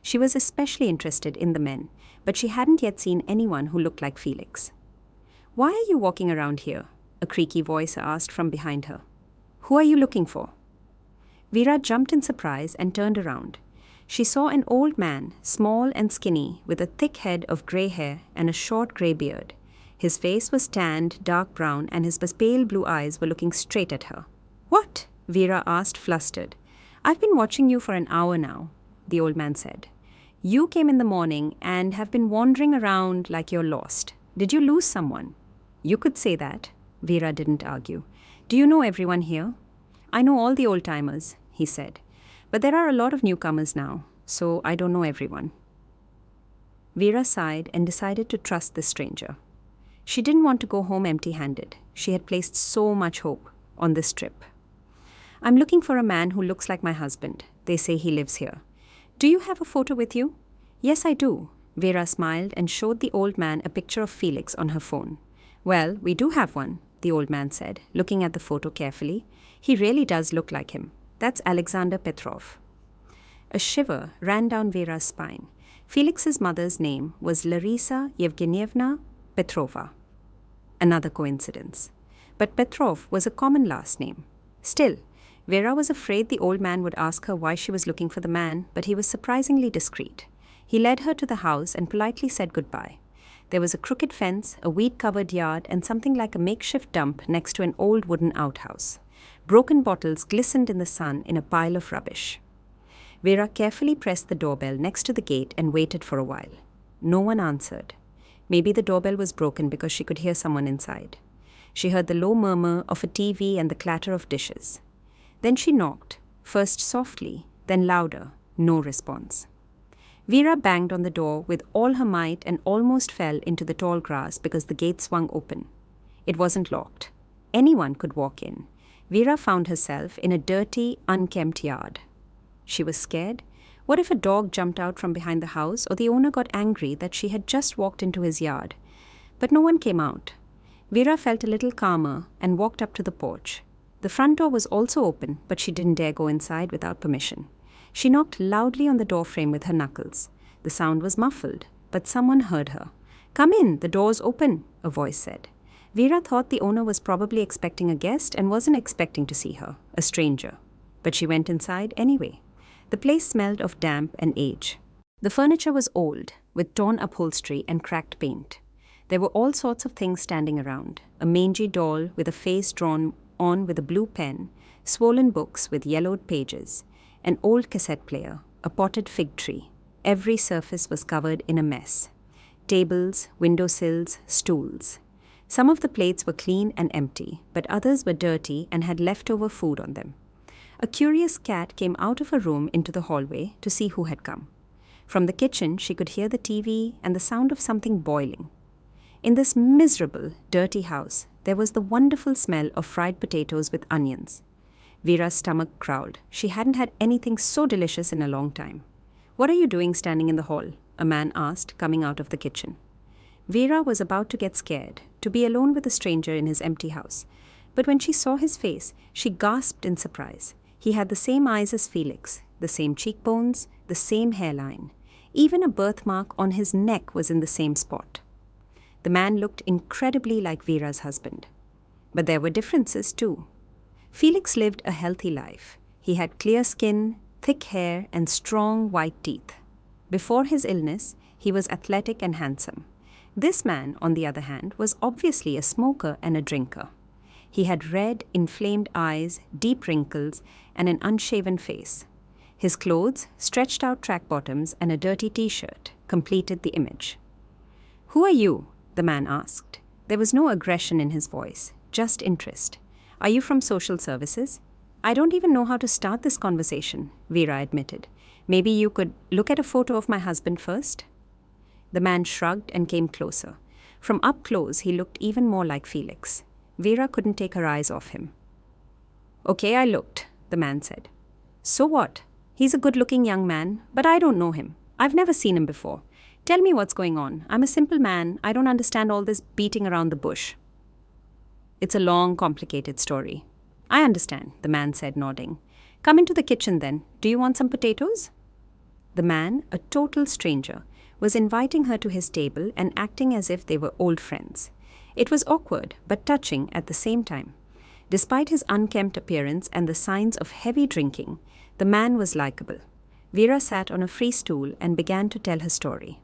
She was especially interested in the men, but she hadn't yet seen anyone who looked like Felix. "Why are you walking around here?" a creaky voice asked from behind her. "Who are you looking for?" Vera jumped in surprise and turned around. She saw an old man, small and skinny, with a thick head of grey hair and a short grey beard. His face was tanned, dark brown, and his pale blue eyes were looking straight at her. "What?" Vera asked, flustered. "I've been watching you for an hour now," the old man said. "You came in the morning and have been wandering around like you're lost. Did you lose someone?" "You could say that." Vera didn't argue. "Do you know everyone here?" "I know all the old-timers," he said. "But there are a lot of newcomers now, so I don't know everyone." Vera sighed and decided to trust this stranger. She didn't want to go home empty-handed. She had placed so much hope on this trip. "I'm looking for a man who looks like my husband. They say he lives here. Do you have a photo with you?" "Yes, I do." Vera smiled and showed the old man a picture of Felix on her phone. "Well, we do have one," the old man said, looking at the photo carefully. "He really does look like him. That's Alexander Petrov." A shiver ran down Vera's spine. Felix's mother's name was Larisa Yevgenievna Petrova. Another coincidence. But Petrov was a common last name. Still, Vera was afraid the old man would ask her why she was looking for the man, but he was surprisingly discreet. He led her to the house and politely said goodbye. There was a crooked fence, a weed-covered yard, and something like a makeshift dump next to an old wooden outhouse. Broken bottles glistened in the sun in a pile of rubbish. Vera carefully pressed the doorbell next to the gate and waited for a while. No one answered. Maybe the doorbell was broken because she could hear someone inside. She heard the low murmur of a TV and the clatter of dishes. Then she knocked, first softly, then louder. No response. Vera banged on the door with all her might and almost fell into the tall grass because the gate swung open. It wasn't locked. Anyone could walk in. Vera found herself in a dirty, unkempt yard. She was scared. What if a dog jumped out from behind the house or the owner got angry that she had just walked into his yard? But no one came out. Vera felt a little calmer and walked up to the porch. The front door was also open, but she didn't dare go inside without permission. She knocked loudly on the doorframe with her knuckles. The sound was muffled, but someone heard her. "Come in, the door's open," a voice said. Vera thought the owner was probably expecting a guest and wasn't expecting to see her, a stranger. But she went inside anyway. The place smelled of damp and age. The furniture was old, with torn upholstery and cracked paint. There were all sorts of things standing around. A mangy doll with a face drawn on with a blue pen, swollen books with yellowed pages, an old cassette player, a potted fig tree. Every surface was covered in a mess. Tables, windowsills, stools. Some of the plates were clean and empty, but others were dirty and had leftover food on them. A curious cat came out of a room into the hallway to see who had come. From the kitchen, she could hear the TV and the sound of something boiling. In this miserable, dirty house, there was the wonderful smell of fried potatoes with onions. Vera's stomach growled. She hadn't had anything so delicious in a long time. "What are you doing standing in the hall?" a man asked, coming out of the kitchen. Vera was about to get scared, to be alone with a stranger in his empty house. But when she saw his face, she gasped in surprise. He had the same eyes as Felix, the same cheekbones, the same hairline. Even a birthmark on his neck was in the same spot. The man looked incredibly like Vera's husband. But there were differences too. Felix lived a healthy life. He had clear skin, thick hair, and strong white teeth. Before his illness, he was athletic and handsome. This man, on the other hand, was obviously a smoker and a drinker. He had red, inflamed eyes, deep wrinkles, and an unshaven face. His clothes, stretched out track bottoms, and a dirty t-shirt completed the image. "Who are you?" the man asked. There was no aggression in his voice, just interest. "Are you from social services?" "I don't even know how to start this conversation," Vera admitted. "Maybe you could look at a photo of my husband first?" The man shrugged and came closer. From up close, he looked even more like Felix. Vera couldn't take her eyes off him. Okay, I looked, the man said. So what? He's a good-looking young man, but I don't know him. I've never seen him before. Tell me what's going on. I'm a simple man. I don't understand all this beating around the bush. It's a long, complicated story. I understand, the man said, nodding. Come into the kitchen then. Do you want some potatoes? The man, a total stranger, was inviting her to his table and acting as if they were old friends. It was awkward, but touching at the same time. Despite his unkempt appearance and the signs of heavy drinking, the man was likable. Vera sat on a free stool and began to tell her story.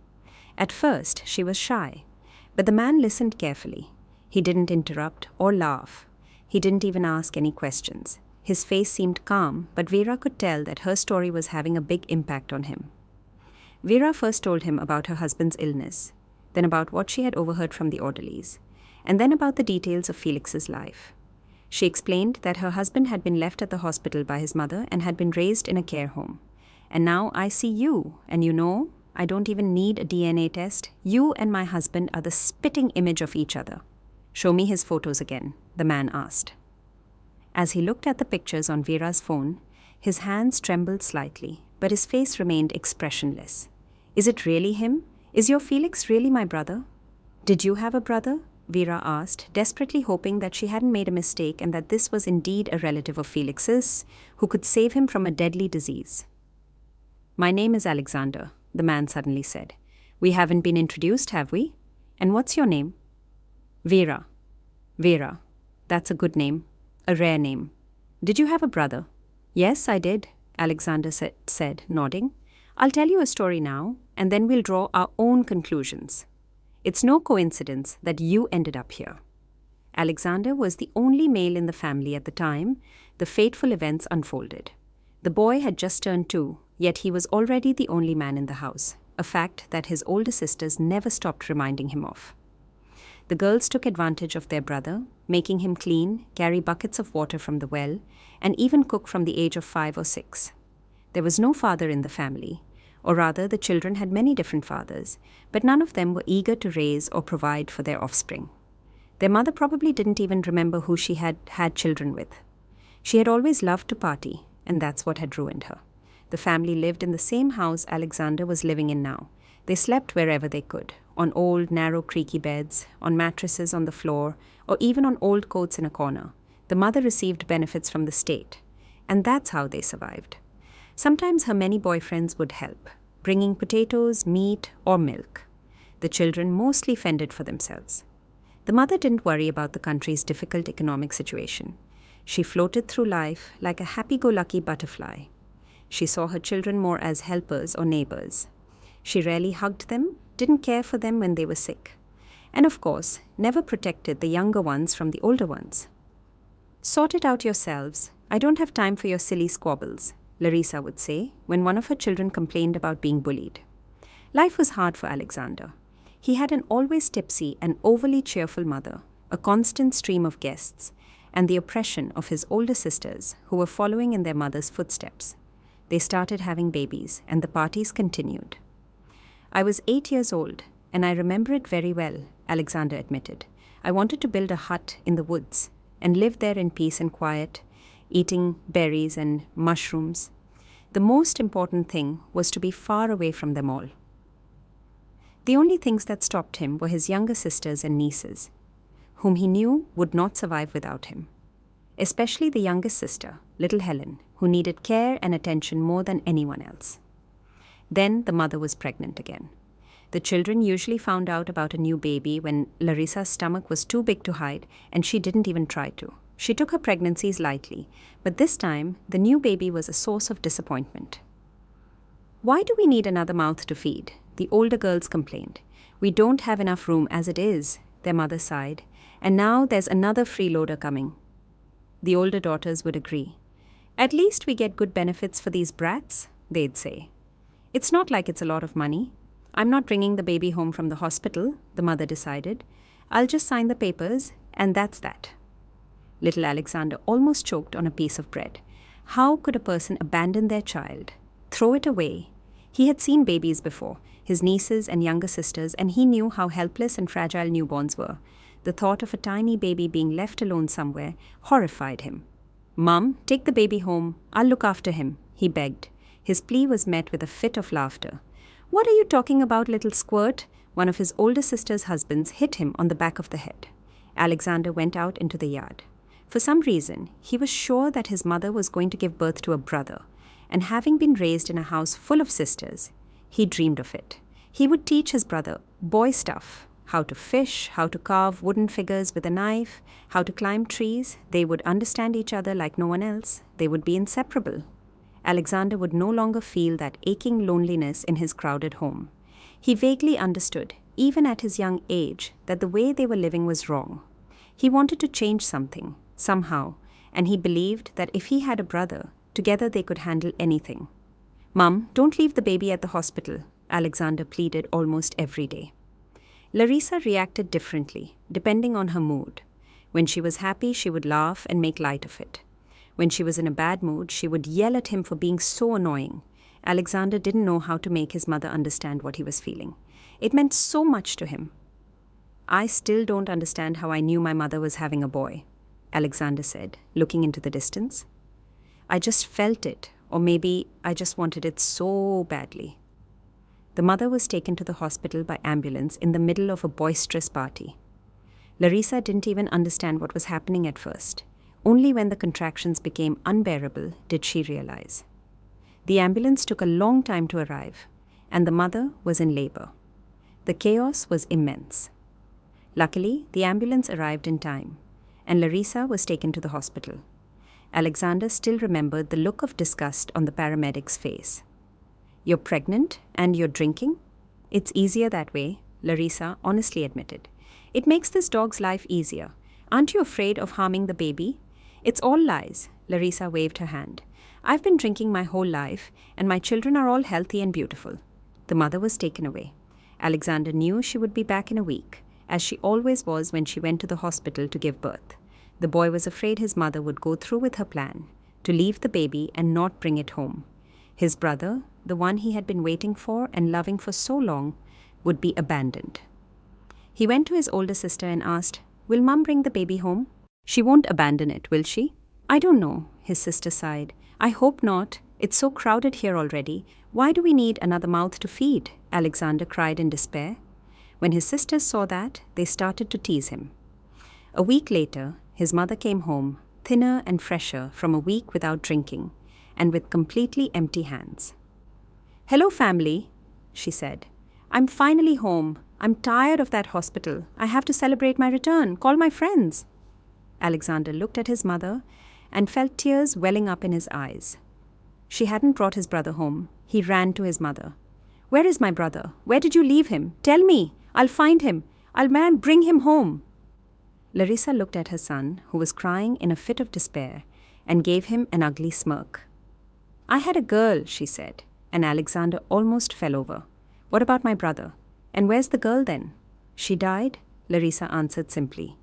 At first, she was shy, but the man listened carefully. He didn't interrupt or laugh. He didn't even ask any questions. His face seemed calm, but Vera could tell that her story was having a big impact on him. Vera first told him about her husband's illness, then about what she had overheard from the orderlies, and then about the details of Felix's life. She explained that her husband had been left at the hospital by his mother and had been raised in a care home. And now I see you, and you know, I don't even need a DNA test. You and my husband are the spitting image of each other. Show me his photos again, the man asked. As he looked at the pictures on Vera's phone, his hands trembled slightly, but his face remained expressionless. Is it really him? Is your Felix really my brother? Did you have a brother? Vera asked, desperately hoping that she hadn't made a mistake and that this was indeed a relative of Felix's who could save him from a deadly disease. My name is Alexander, the man suddenly said. We haven't been introduced, have we? And what's your name? Vera. Vera. That's a good name. A rare name. Did you have a brother? Yes, I did, Alexander said, nodding. I'll tell you a story now, and then we'll draw our own conclusions. It's no coincidence that you ended up here. Alexander was the only male in the family at the time the fateful events unfolded. The boy had just turned 2, yet he was already the only man in the house, a fact that his older sisters never stopped reminding him of. The girls took advantage of their brother, making him clean, carry buckets of water from the well, and even cook from the age of 5 or 6. There was no father in the family, or rather the children had many different fathers, but none of them were eager to raise or provide for their offspring. Their mother probably didn't even remember who she had had children with. She had always loved to party, and that's what had ruined her. The family lived in the same house Alexander was living in now. They slept wherever they could, on old, narrow, creaky beds, on mattresses on the floor, or even on old coats in a corner. The mother received benefits from the state, and that's how they survived. Sometimes her many boyfriends would help, bringing potatoes, meat, or milk. The children mostly fended for themselves. The mother didn't worry about the country's difficult economic situation. She floated through life like a happy-go-lucky butterfly. She saw her children more as helpers or neighbors. She rarely hugged them, didn't care for them when they were sick, and of course, never protected the younger ones from the older ones. Sort it out yourselves. I don't have time for your silly squabbles, Larissa would say when one of her children complained about being bullied. Life was hard for Alexander. He had an always tipsy and overly cheerful mother, a constant stream of guests, and the oppression of his older sisters who were following in their mother's footsteps. They started having babies, and the parties continued. I was 8 years old, and I remember it very well, Alexander admitted. I wanted to build a hut in the woods and live there in peace and quiet, eating berries and mushrooms. The most important thing was to be far away from them all. The only things that stopped him were his younger sisters and nieces, whom he knew would not survive without him. Especially the youngest sister, little Helen, who needed care and attention more than anyone else. Then the mother was pregnant again. The children usually found out about a new baby when Larissa's stomach was too big to hide, and she didn't even try to. She took her pregnancies lightly, but this time the new baby was a source of disappointment. Why do we need another mouth to feed? The older girls complained. We don't have enough room as it is, their mother sighed, and now there's another freeloader coming. The older daughters would agree. At least we get good benefits for these brats, they'd say. It's not like it's a lot of money. I'm not bringing the baby home from the hospital, the mother decided. I'll just sign the papers, and that's that. Little Alexander almost choked on a piece of bread. How could a person abandon their child, throw it away? He had seen babies before, his nieces and younger sisters, and he knew how helpless and fragile newborns were. The thought of a tiny baby being left alone somewhere horrified him. "Mum, take the baby home. I'll look after him," he begged. His plea was met with a fit of laughter. "What are you talking about, little squirt?" One of his older sister's husbands hit him on the back of the head. Alexander went out into the yard. For some reason, he was sure that his mother was going to give birth to a brother, and having been raised in a house full of sisters, he dreamed of it. He would teach his brother boy stuff: how to fish, how to carve wooden figures with a knife, how to climb trees. They would understand each other like no one else. They would be inseparable. Alexander would no longer feel that aching loneliness in his crowded home. He vaguely understood, even at his young age, that the way they were living was wrong. He wanted to change something, somehow, and he believed that if he had a brother, together they could handle anything. "Mum, don't leave the baby at the hospital," Alexander pleaded almost every day. Larissa reacted differently, depending on her mood. When she was happy, she would laugh and make light of it. When she was in a bad mood, she would yell at him for being so annoying. Alexander didn't know how to make his mother understand what he was feeling. It meant so much to him. "I still don't understand how I knew my mother was having a boy," Alexander said, looking into the distance. "I just felt it, or maybe I just wanted it so badly." The mother was taken to the hospital by ambulance in the middle of a boisterous party. Larissa didn't even understand what was happening at first. Only when the contractions became unbearable did she realize. The ambulance took a long time to arrive, and the mother was in labor. The chaos was immense. Luckily, the ambulance arrived in time, and Larissa was taken to the hospital. Alexander still remembered the look of disgust on the paramedic's face. "You're pregnant and you're drinking? It's easier that way," Larissa honestly admitted. "It makes this dog's life easier. Aren't you afraid of harming the baby?" "It's all lies," Larissa waved her hand. "I've been drinking my whole life, and my children are all healthy and beautiful." The mother was taken away. Alexander knew she would be back in a week, as she always was when she went to the hospital to give birth. The boy was afraid his mother would go through with her plan, to leave the baby and not bring it home. His brother, the one he had been waiting for and loving for so long, would be abandoned. He went to his older sister and asked, "Will Mum bring the baby home?" "She won't abandon it, will she?" "I don't know," his sister sighed. "I hope not. It's so crowded here already. Why do we need another mouth to feed?" Alexander cried in despair. When his sisters saw that, they started to tease him. A week later, his mother came home, thinner and fresher from a week without drinking, and with completely empty hands. "Hello, family," she said. "I'm finally home. I'm tired of that hospital. I have to celebrate my return. Call my friends." Alexander looked at his mother and felt tears welling up in his eyes. She hadn't brought his brother home. He ran to his mother. "Where is my brother? Where did you leave him? Tell me. I'll find him. I'll bring him home." Larissa looked at her son, who was crying in a fit of despair, and gave him an ugly smirk. "I had a girl," she said, and Alexander almost fell over. "What about my brother? And where's the girl then?" "She died," Larissa answered simply.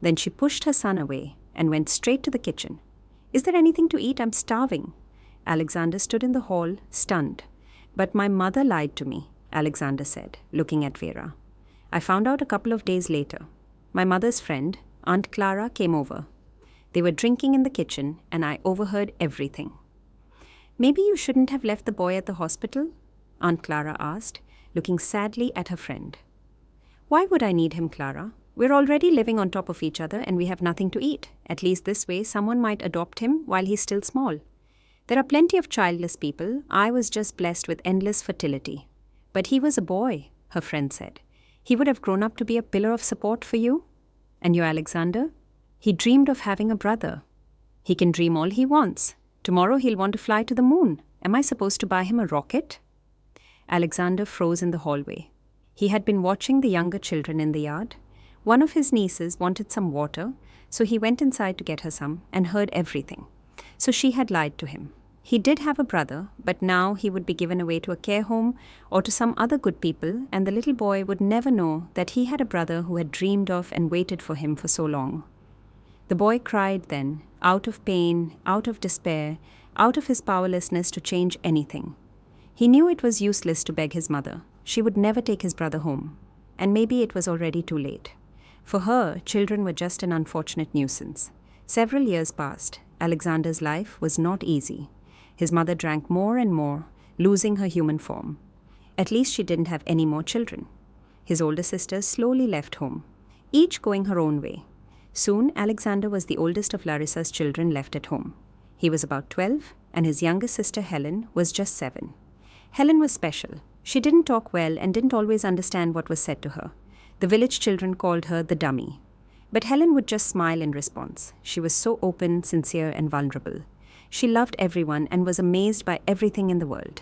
Then she pushed her son away and went straight to the kitchen. "Is there anything to eat? I'm starving." Alexander stood in the hall, stunned. "But my mother lied to me," Alexander said, looking at Vera. "I found out a couple of days later. My mother's friend, Aunt Clara, came over. They were drinking in the kitchen, and I overheard everything." "Maybe you shouldn't have left the boy at the hospital?" Aunt Clara asked, looking sadly at her friend. "Why would I need him, Clara? We're already living on top of each other and we have nothing to eat. At least this way someone might adopt him while he's still small. There are plenty of childless people. I was just blessed with endless fertility." "But he was a boy," her friend said. "He would have grown up to be a pillar of support for you." "And your Alexander? He dreamed of having a brother." "He can dream all he wants. Tomorrow he'll want to fly to the moon. Am I supposed to buy him a rocket?" Alexander froze in the hallway. He had been watching the younger children in the yard. One of his nieces wanted some water, so he went inside to get her some and heard everything. So she had lied to him. He did have a brother, but now he would be given away to a care home or to some other good people, and the little boy would never know that he had a brother who had dreamed of and waited for him for so long. The boy cried then, out of pain, out of despair, out of his powerlessness to change anything. He knew it was useless to beg his mother. She would never take his brother home. And maybe it was already too late. For her, children were just an unfortunate nuisance. Several years passed, Alexander's life was not easy. His mother drank more and more, losing her human form. At least she didn't have any more children. His older sisters slowly left home, each going her own way. Soon, Alexander was the oldest of Larissa's children left at home. He was about 12, and his younger sister Helen was just 7. Helen was special. She didn't talk well and didn't always understand what was said to her. The village children called her the dummy. But Helen would just smile in response. She was so open, sincere, and vulnerable. She loved everyone and was amazed by everything in the world.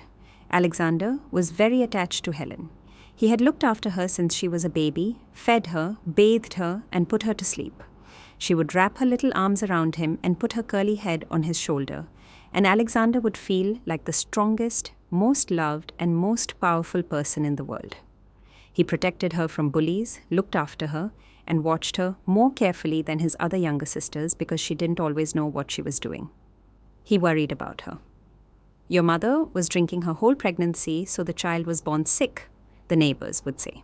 Alexander was very attached to Helen. He had looked after her since she was a baby, fed her, bathed her, and put her to sleep. She would wrap her little arms around him and put her curly head on his shoulder, and Alexander would feel like the strongest, most loved, and most powerful person in the world. He protected her from bullies, looked after her, and watched her more carefully than his other younger sisters because she didn't always know what she was doing. He worried about her. "Your mother was drinking her whole pregnancy, so the child was born sick," the neighbors would say.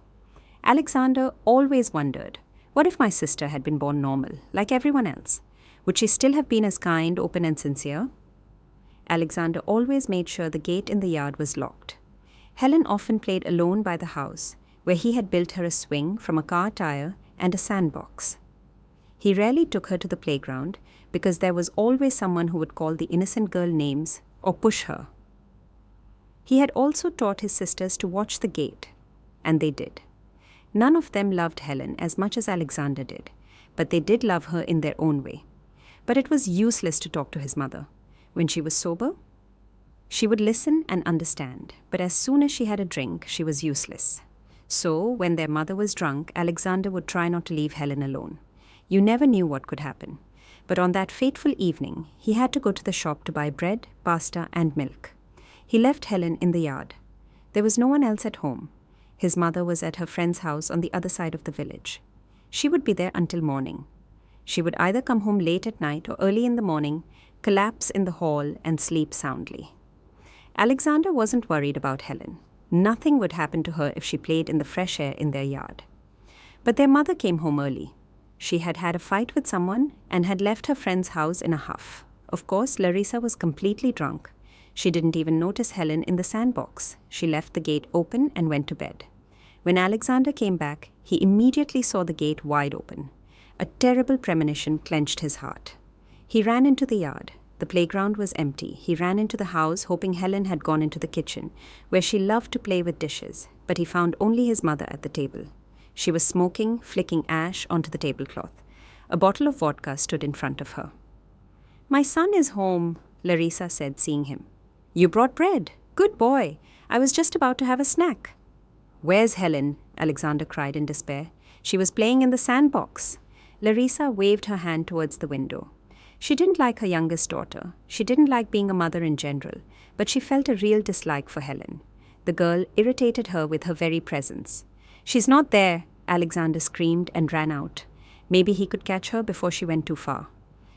Alexander always wondered, what if my sister had been born normal, like everyone else? Would she still have been as kind, open, and sincere? Alexander always made sure the gate in the yard was locked. Helen often played alone by the house, where he had built her a swing from a car tire and a sandbox. He rarely took her to the playground because there was always someone who would call the innocent girl names or push her. He had also taught his sisters to watch the gate, and they did. None of them loved Helen as much as Alexander did, but they did love her in their own way. But it was useless to talk to his mother. When she was sober, she would listen and understand, but as soon as she had a drink, she was useless. So, when their mother was drunk, Alexander would try not to leave Helen alone. You never knew what could happen. But on that fateful evening, he had to go to the shop to buy bread, pasta, and milk. He left Helen in the yard. There was no one else at home. His mother was at her friend's house on the other side of the village. She would be there until morning. She would either come home late at night or early in the morning, collapse in the hall, and sleep soundly. Alexander wasn't worried about Helen. Nothing would happen to her if she played in the fresh air in their yard. But their mother came home early. She had had a fight with someone and had left her friend's house in a huff. Of course, Larissa was completely drunk. She didn't even notice Helen in the sandbox. She left the gate open and went to bed. When Alexander came back, he immediately saw the gate wide open. A terrible premonition clenched his heart. He ran into the yard. The playground was empty. He ran into the house, hoping Helen had gone into the kitchen, where she loved to play with dishes, but he found only his mother at the table. She was smoking, flicking ash onto the tablecloth. A bottle of vodka stood in front of her. "My son is home," Larissa said, seeing him. "You brought bread. Good boy. I was just about to have a snack." "Where's Helen?" Alexander cried in despair. "She was playing in the sandbox." Larissa waved her hand towards the window. She didn't like her youngest daughter. She didn't like being a mother in general, but she felt a real dislike for Helen. The girl irritated her with her very presence. "She's not there," Alexander screamed and ran out. Maybe he could catch her before she went too far.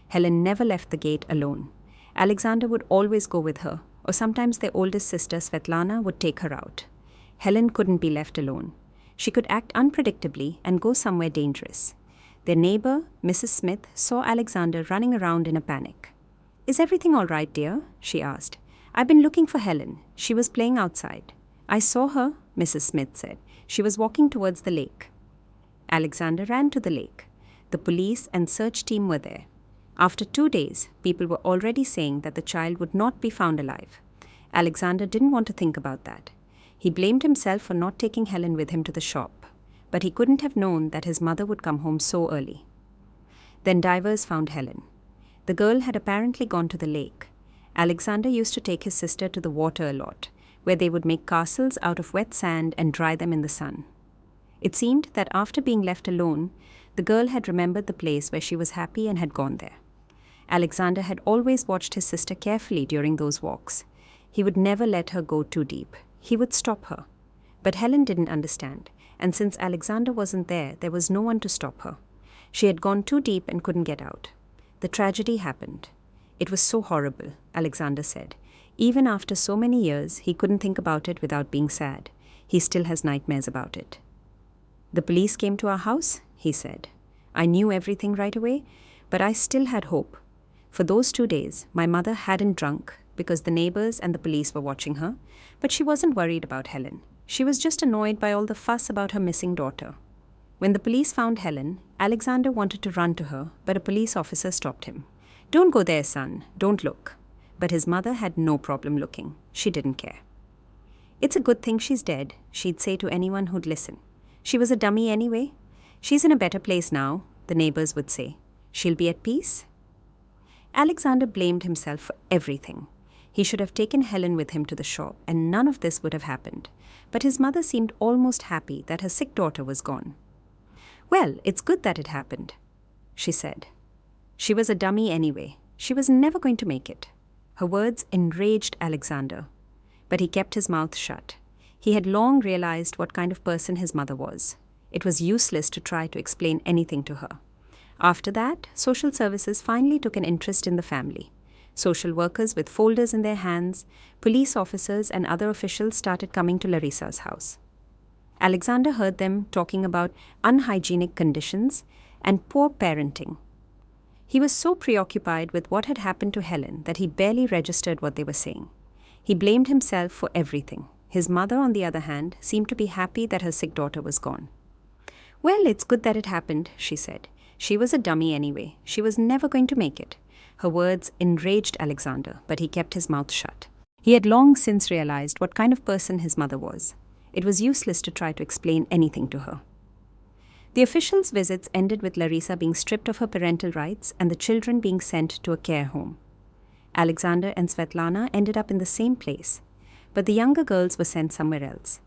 Helen never left the gate alone. Alexander would always go with her, or sometimes their oldest sister Svetlana would take her out. Helen couldn't be left alone. She could act unpredictably and go somewhere dangerous. Their neighbor, Mrs. Smith, saw Alexander running around in a panic. "Is everything all right, dear?" she asked. "I've been looking for Helen. She was playing outside." "I saw her," Mrs. Smith said. "She was walking towards the lake." Alexander ran to the lake. The police and search team were there. After 2 days, people were already saying that the child would not be found alive. Alexander didn't want to think about that. He blamed himself for not taking Helen with him to the shop, but he couldn't have known that his mother would come home so early. Then divers found Helen. The girl had apparently gone to the lake. Alexander used to take his sister to the water a lot, where they would make castles out of wet sand and dry them in the sun. It seemed that after being left alone, the girl had remembered the place where she was happy and had gone there. Alexander had always watched his sister carefully during those walks. He would never let her go too deep. He would stop her. But Helen didn't understand, and since Alexander wasn't there, there was no one to stop her. She had gone too deep and couldn't get out. The tragedy happened. "It was so horrible," Alexander said. Even after so many years, he couldn't think about it without being sad. He still has nightmares about it. "The police came to our house," he said. "I knew everything right away, but I still had hope. For those 2 days, my mother hadn't drunk because the neighbors and the police were watching her, but she wasn't worried about Helen. She was just annoyed by all the fuss about her missing daughter. When the police found Helen, Alexander wanted to run to her, but a police officer stopped him. "Don't go there, son. Don't look." But his mother had no problem looking. She didn't care. "It's a good thing she's dead," she'd say to anyone who'd listen. "She was a dummy anyway. She's in a better place now," the neighbors would say. "She'll be at peace." Alexander blamed himself for everything. He should have taken Helen with him to the shop, and none of this would have happened. But his mother seemed almost happy that her sick daughter was gone. "Well, it's good that it happened," she said. "She was a dummy anyway. She was never going to make it." Her words enraged Alexander, but he kept his mouth shut. He had long realized what kind of person his mother was. It was useless to try to explain anything to her. After that, social services finally took an interest in the family. Social workers with folders in their hands, police officers and other officials started coming to Larissa's house. Alexander heard them talking about unhygienic conditions and poor parenting. He was so preoccupied with what had happened to Helen that he barely registered what they were saying. He blamed himself for everything. His mother, on the other hand, seemed to be happy that her sick daughter was gone. "Well, it's good that it happened," she said. "She was a dummy anyway. She was never going to make it." Her words enraged Alexander, but he kept his mouth shut. He had long since realized what kind of person his mother was. It was useless to try to explain anything to her. The officials' visits ended with Larissa being stripped of her parental rights and the children being sent to a care home. Alexander and Svetlana ended up in the same place, but the younger girls were sent somewhere else.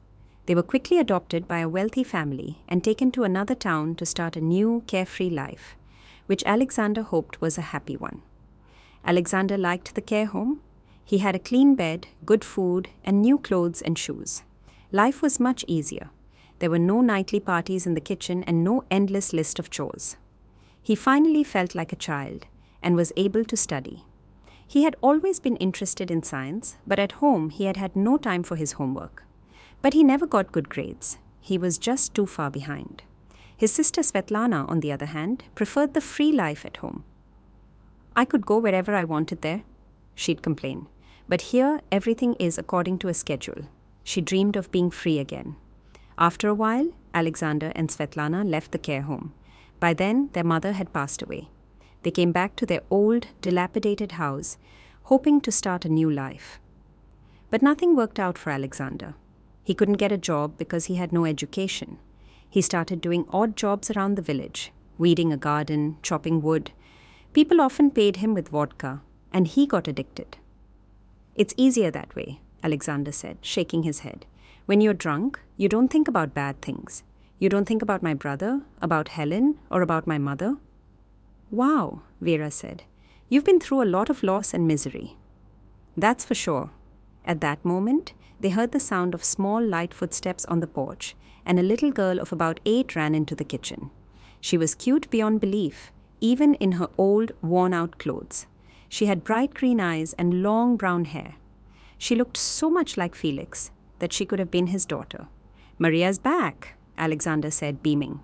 They were quickly adopted by a wealthy family and taken to another town to start a new, carefree life, which Alexander hoped was a happy one. Alexander liked the care home. He had a clean bed, good food, and new clothes and shoes. Life was much easier. There were no nightly parties in the kitchen and no endless list of chores. He finally felt like a child and was able to study. He had always been interested in science, but at home he had had no time for his homework. But he never got good grades. He was just too far behind. His sister Svetlana, on the other hand, preferred the free life at home. "I could go wherever I wanted there," she'd complain. "But here everything is according to a schedule." She dreamed of being free again. After a while, Alexander and Svetlana left the care home. By then, their mother had passed away. They came back to their old, dilapidated house, hoping to start a new life. But nothing worked out for Alexander. He couldn't get a job because he had no education. He started doing odd jobs around the village, weeding a garden, chopping wood. People often paid him with vodka, and he got addicted. "It's easier that way," Alexander said, shaking his head. "When you're drunk, you don't think about bad things. You don't think about my brother, about Helen, or about my mother." "Wow," Vera said. "You've been through a lot of loss and misery." "That's for sure." At that moment, they heard the sound of small, light footsteps on the porch, and a little girl of about 8 ran into the kitchen. She was cute beyond belief, even in her old, worn-out clothes. She had bright green eyes and long brown hair. She looked so much like Felix that she could have been his daughter. "Maria's back," Alexander said, beaming.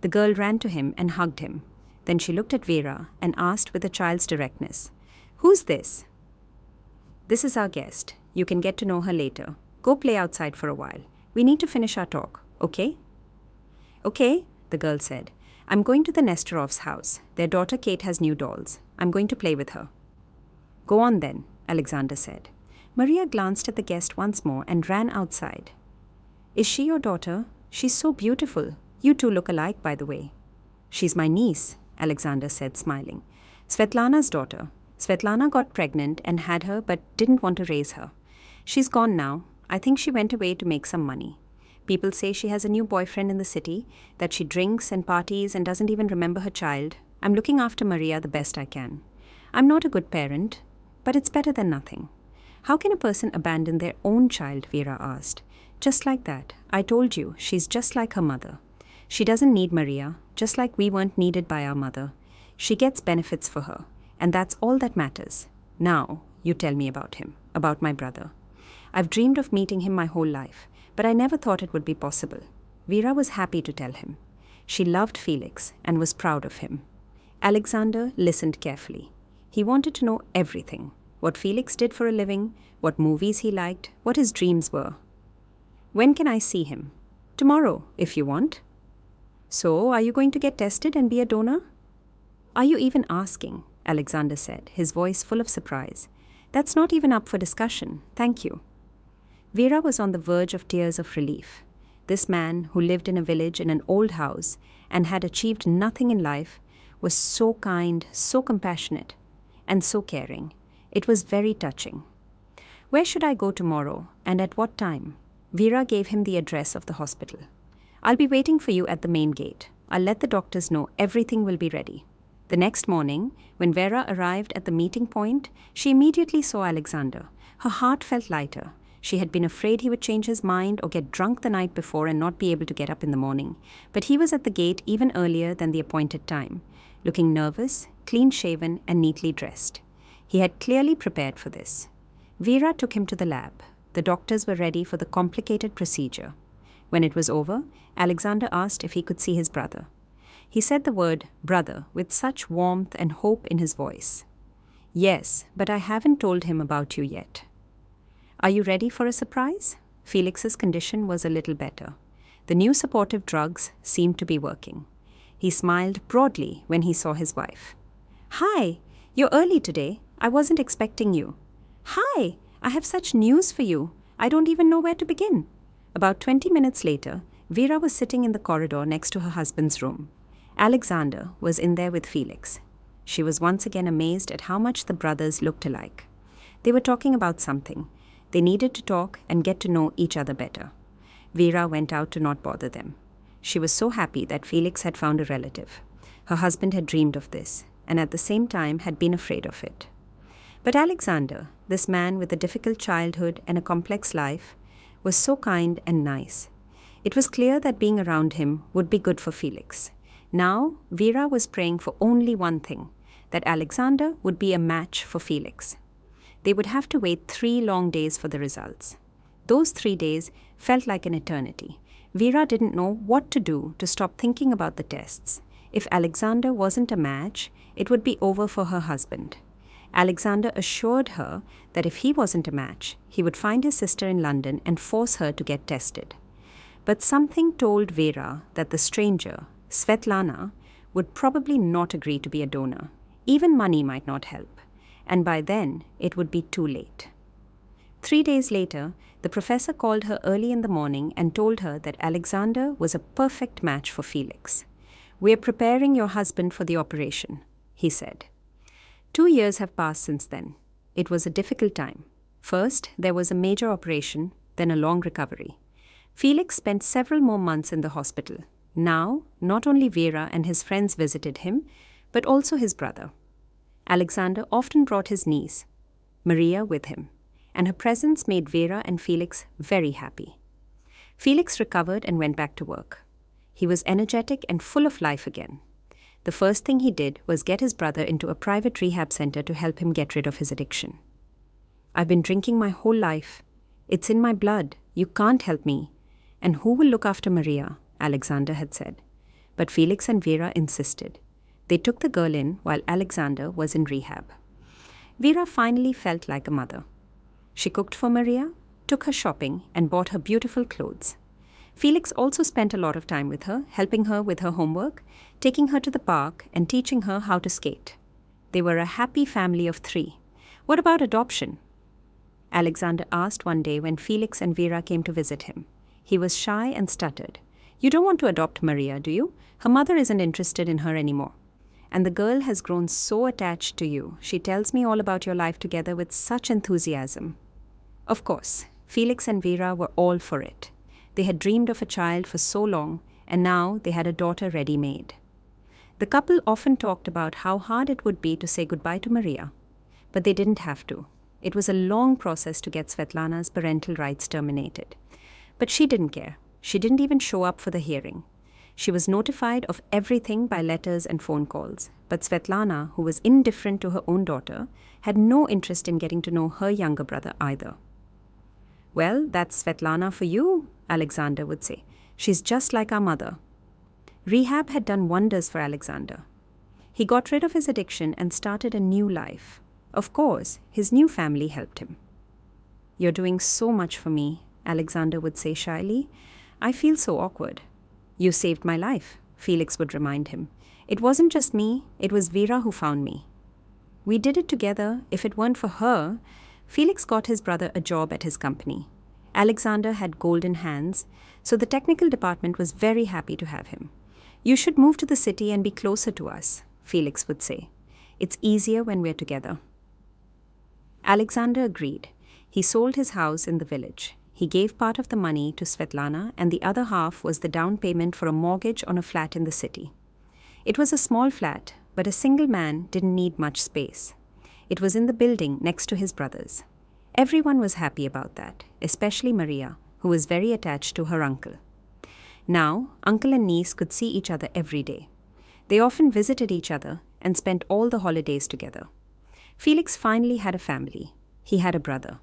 The girl ran to him and hugged him. Then she looked at Vera and asked with a child's directness, "Who's this?" "This is our guest. You can get to know her later. Go play outside for a while. We need to finish our talk, okay?" "Okay," the girl said. "I'm going to the Nesterovs' house. Their daughter Kate has new dolls. I'm going to play with her." "Go on then," Alexander said. Maria glanced at the guest once more and ran outside. "Is she your daughter? She's so beautiful. You two look alike, by the way." "She's my niece," Alexander said, smiling. "Svetlana's daughter. Svetlana got pregnant and had her but didn't want to raise her. She's gone now. I think she went away to make some money. People say she has a new boyfriend in the city, that she drinks and parties and doesn't even remember her child. I'm looking after Maria the best I can. I'm not a good parent, but it's better than nothing." "How can a person abandon their own child?" Vera asked. "Just like that. I told you, she's just like her mother. She doesn't need Maria, just like we weren't needed by our mother. She gets benefits for her, and that's all that matters. Now, you tell me about him, about my brother. I've dreamed of meeting him my whole life, but I never thought it would be possible." Vera was happy to tell him. She loved Felix and was proud of him. Alexander listened carefully. He wanted to know everything: what Felix did for a living, what movies he liked, what his dreams were. "When can I see him?" "Tomorrow, if you want." "So, are you going to get tested and be a donor?" "Are you even asking?" Alexander said, his voice full of surprise. "That's not even up for discussion. Thank you." Vera was on the verge of tears of relief. This man, who lived in a village in an old house and had achieved nothing in life, was so kind, so compassionate, and so caring. It was very touching. "Where should I go tomorrow, and at what time?" Vera gave him the address of the hospital. "I'll be waiting for you at the main gate. I'll let the doctors know everything will be ready." The next morning, when Vera arrived at the meeting point, she immediately saw Alexander. Her heart felt lighter. She had been afraid he would change his mind or get drunk the night before and not be able to get up in the morning. But he was at the gate even earlier than the appointed time, looking nervous, clean-shaven, and neatly dressed. He had clearly prepared for this. Vera took him to the lab. The doctors were ready for the complicated procedure. When it was over, Alexander asked if he could see his brother. He said the word brother with such warmth and hope in his voice. "Yes, but I haven't told him about you yet." "Are you ready for a surprise?" Felix's condition was a little better. The new supportive drugs seemed to be working. He smiled broadly when he saw his wife. "Hi, you're early today. I wasn't expecting you." "Hi, I have such news for you. I don't even know where to begin." About 20 minutes later, Vera was sitting in the corridor next to her husband's room. Alexander was in there with Felix. She was once again amazed at how much the brothers looked alike. They were talking about something. They needed to talk and get to know each other better. Vera went out to not bother them. She was so happy that Felix had found a relative. Her husband had dreamed of this, and at the same time had been afraid of it. But Alexander, this man with a difficult childhood and a complex life, was so kind and nice. It was clear that being around him would be good for Felix. Now, Vera was praying for only one thing: that Alexander would be a match for Felix. They would have to wait 3 long days for the results. Those 3 days felt like an eternity. Vera didn't know what to do to stop thinking about the tests. If Alexander wasn't a match, it would be over for her husband. Alexander assured her that if he wasn't a match, he would find his sister in London and force her to get tested. But something told Vera that the stranger, Svetlana, would probably not agree to be a donor. Even money might not help. And by then, it would be too late. 3 days later, the professor called her early in the morning and told her that Alexander was a perfect match for Felix. "We're preparing your husband for the operation," he said. 2 years have passed since then. It was a difficult time. First, there was a major operation, then a long recovery. Felix spent several more months in the hospital. Now, not only Vera and his friends visited him, but also his brother. Alexander often brought his niece, Maria, with him, and her presence made Vera and Felix very happy. Felix recovered and went back to work. He was energetic and full of life again. The first thing he did was get his brother into a private rehab center to help him get rid of his addiction. "I've been drinking my whole life. It's in my blood. You can't help me. And who will look after Maria?" Alexander had said. But Felix and Vera insisted. They took the girl in while Alexander was in rehab. Vera finally felt like a mother. She cooked for Maria, took her shopping, and bought her beautiful clothes. Felix also spent a lot of time with her, helping her with her homework, taking her to the park, and teaching her how to skate. They were a happy family of 3. "What about adoption?" Alexander asked one day when Felix and Vera came to visit him. He was shy and stuttered. "You don't want to adopt Maria, do you? Her mother isn't interested in her anymore. And the girl has grown so attached to you. She tells me all about your life together with such enthusiasm." Of course, Felix and Vera were all for it. They had dreamed of a child for so long, and now they had a daughter ready-made. The couple often talked about how hard it would be to say goodbye to Maria. But they didn't have to. It was a long process to get Svetlana's parental rights terminated. But she didn't care. She didn't even show up for the hearing. She was notified of everything by letters and phone calls. But Svetlana, who was indifferent to her own daughter, had no interest in getting to know her younger brother either. "Well, that's Svetlana for you," Alexander would say. "She's just like our mother." Rehab had done wonders for Alexander. He got rid of his addiction and started a new life. Of course, his new family helped him. "You're doing so much for me," Alexander would say shyly. "I feel so awkward." "You saved my life," Felix would remind him. "It wasn't just me, it was Vera who found me." "We did it together. If it weren't for her..." Felix got his brother a job at his company. Alexander had golden hands, so the technical department was very happy to have him. "You should move to the city and be closer to us," Felix would say. "It's easier when we're together." Alexander agreed. He sold his house in the village. He gave part of the money to Svetlana, and the other half was the down payment for a mortgage on a flat in the city. It was a small flat, but a single man didn't need much space. It was in the building next to his brother's. Everyone was happy about that, especially Maria, who was very attached to her uncle. Now, uncle and niece could see each other every day. They often visited each other and spent all the holidays together. Felix finally had a family. He had a brother.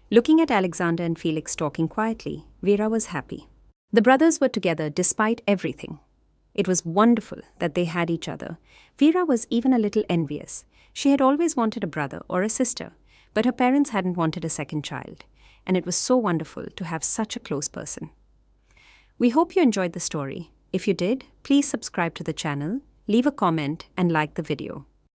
Looking at Alexander and Felix talking quietly, Vera was happy. The brothers were together despite everything. It was wonderful that they had each other. Vera was even a little envious. She had always wanted a brother or a sister, but her parents hadn't wanted a second child, and it was so wonderful to have such a close person. We hope you enjoyed the story. If you did, please subscribe to the channel, leave a comment, and like the video.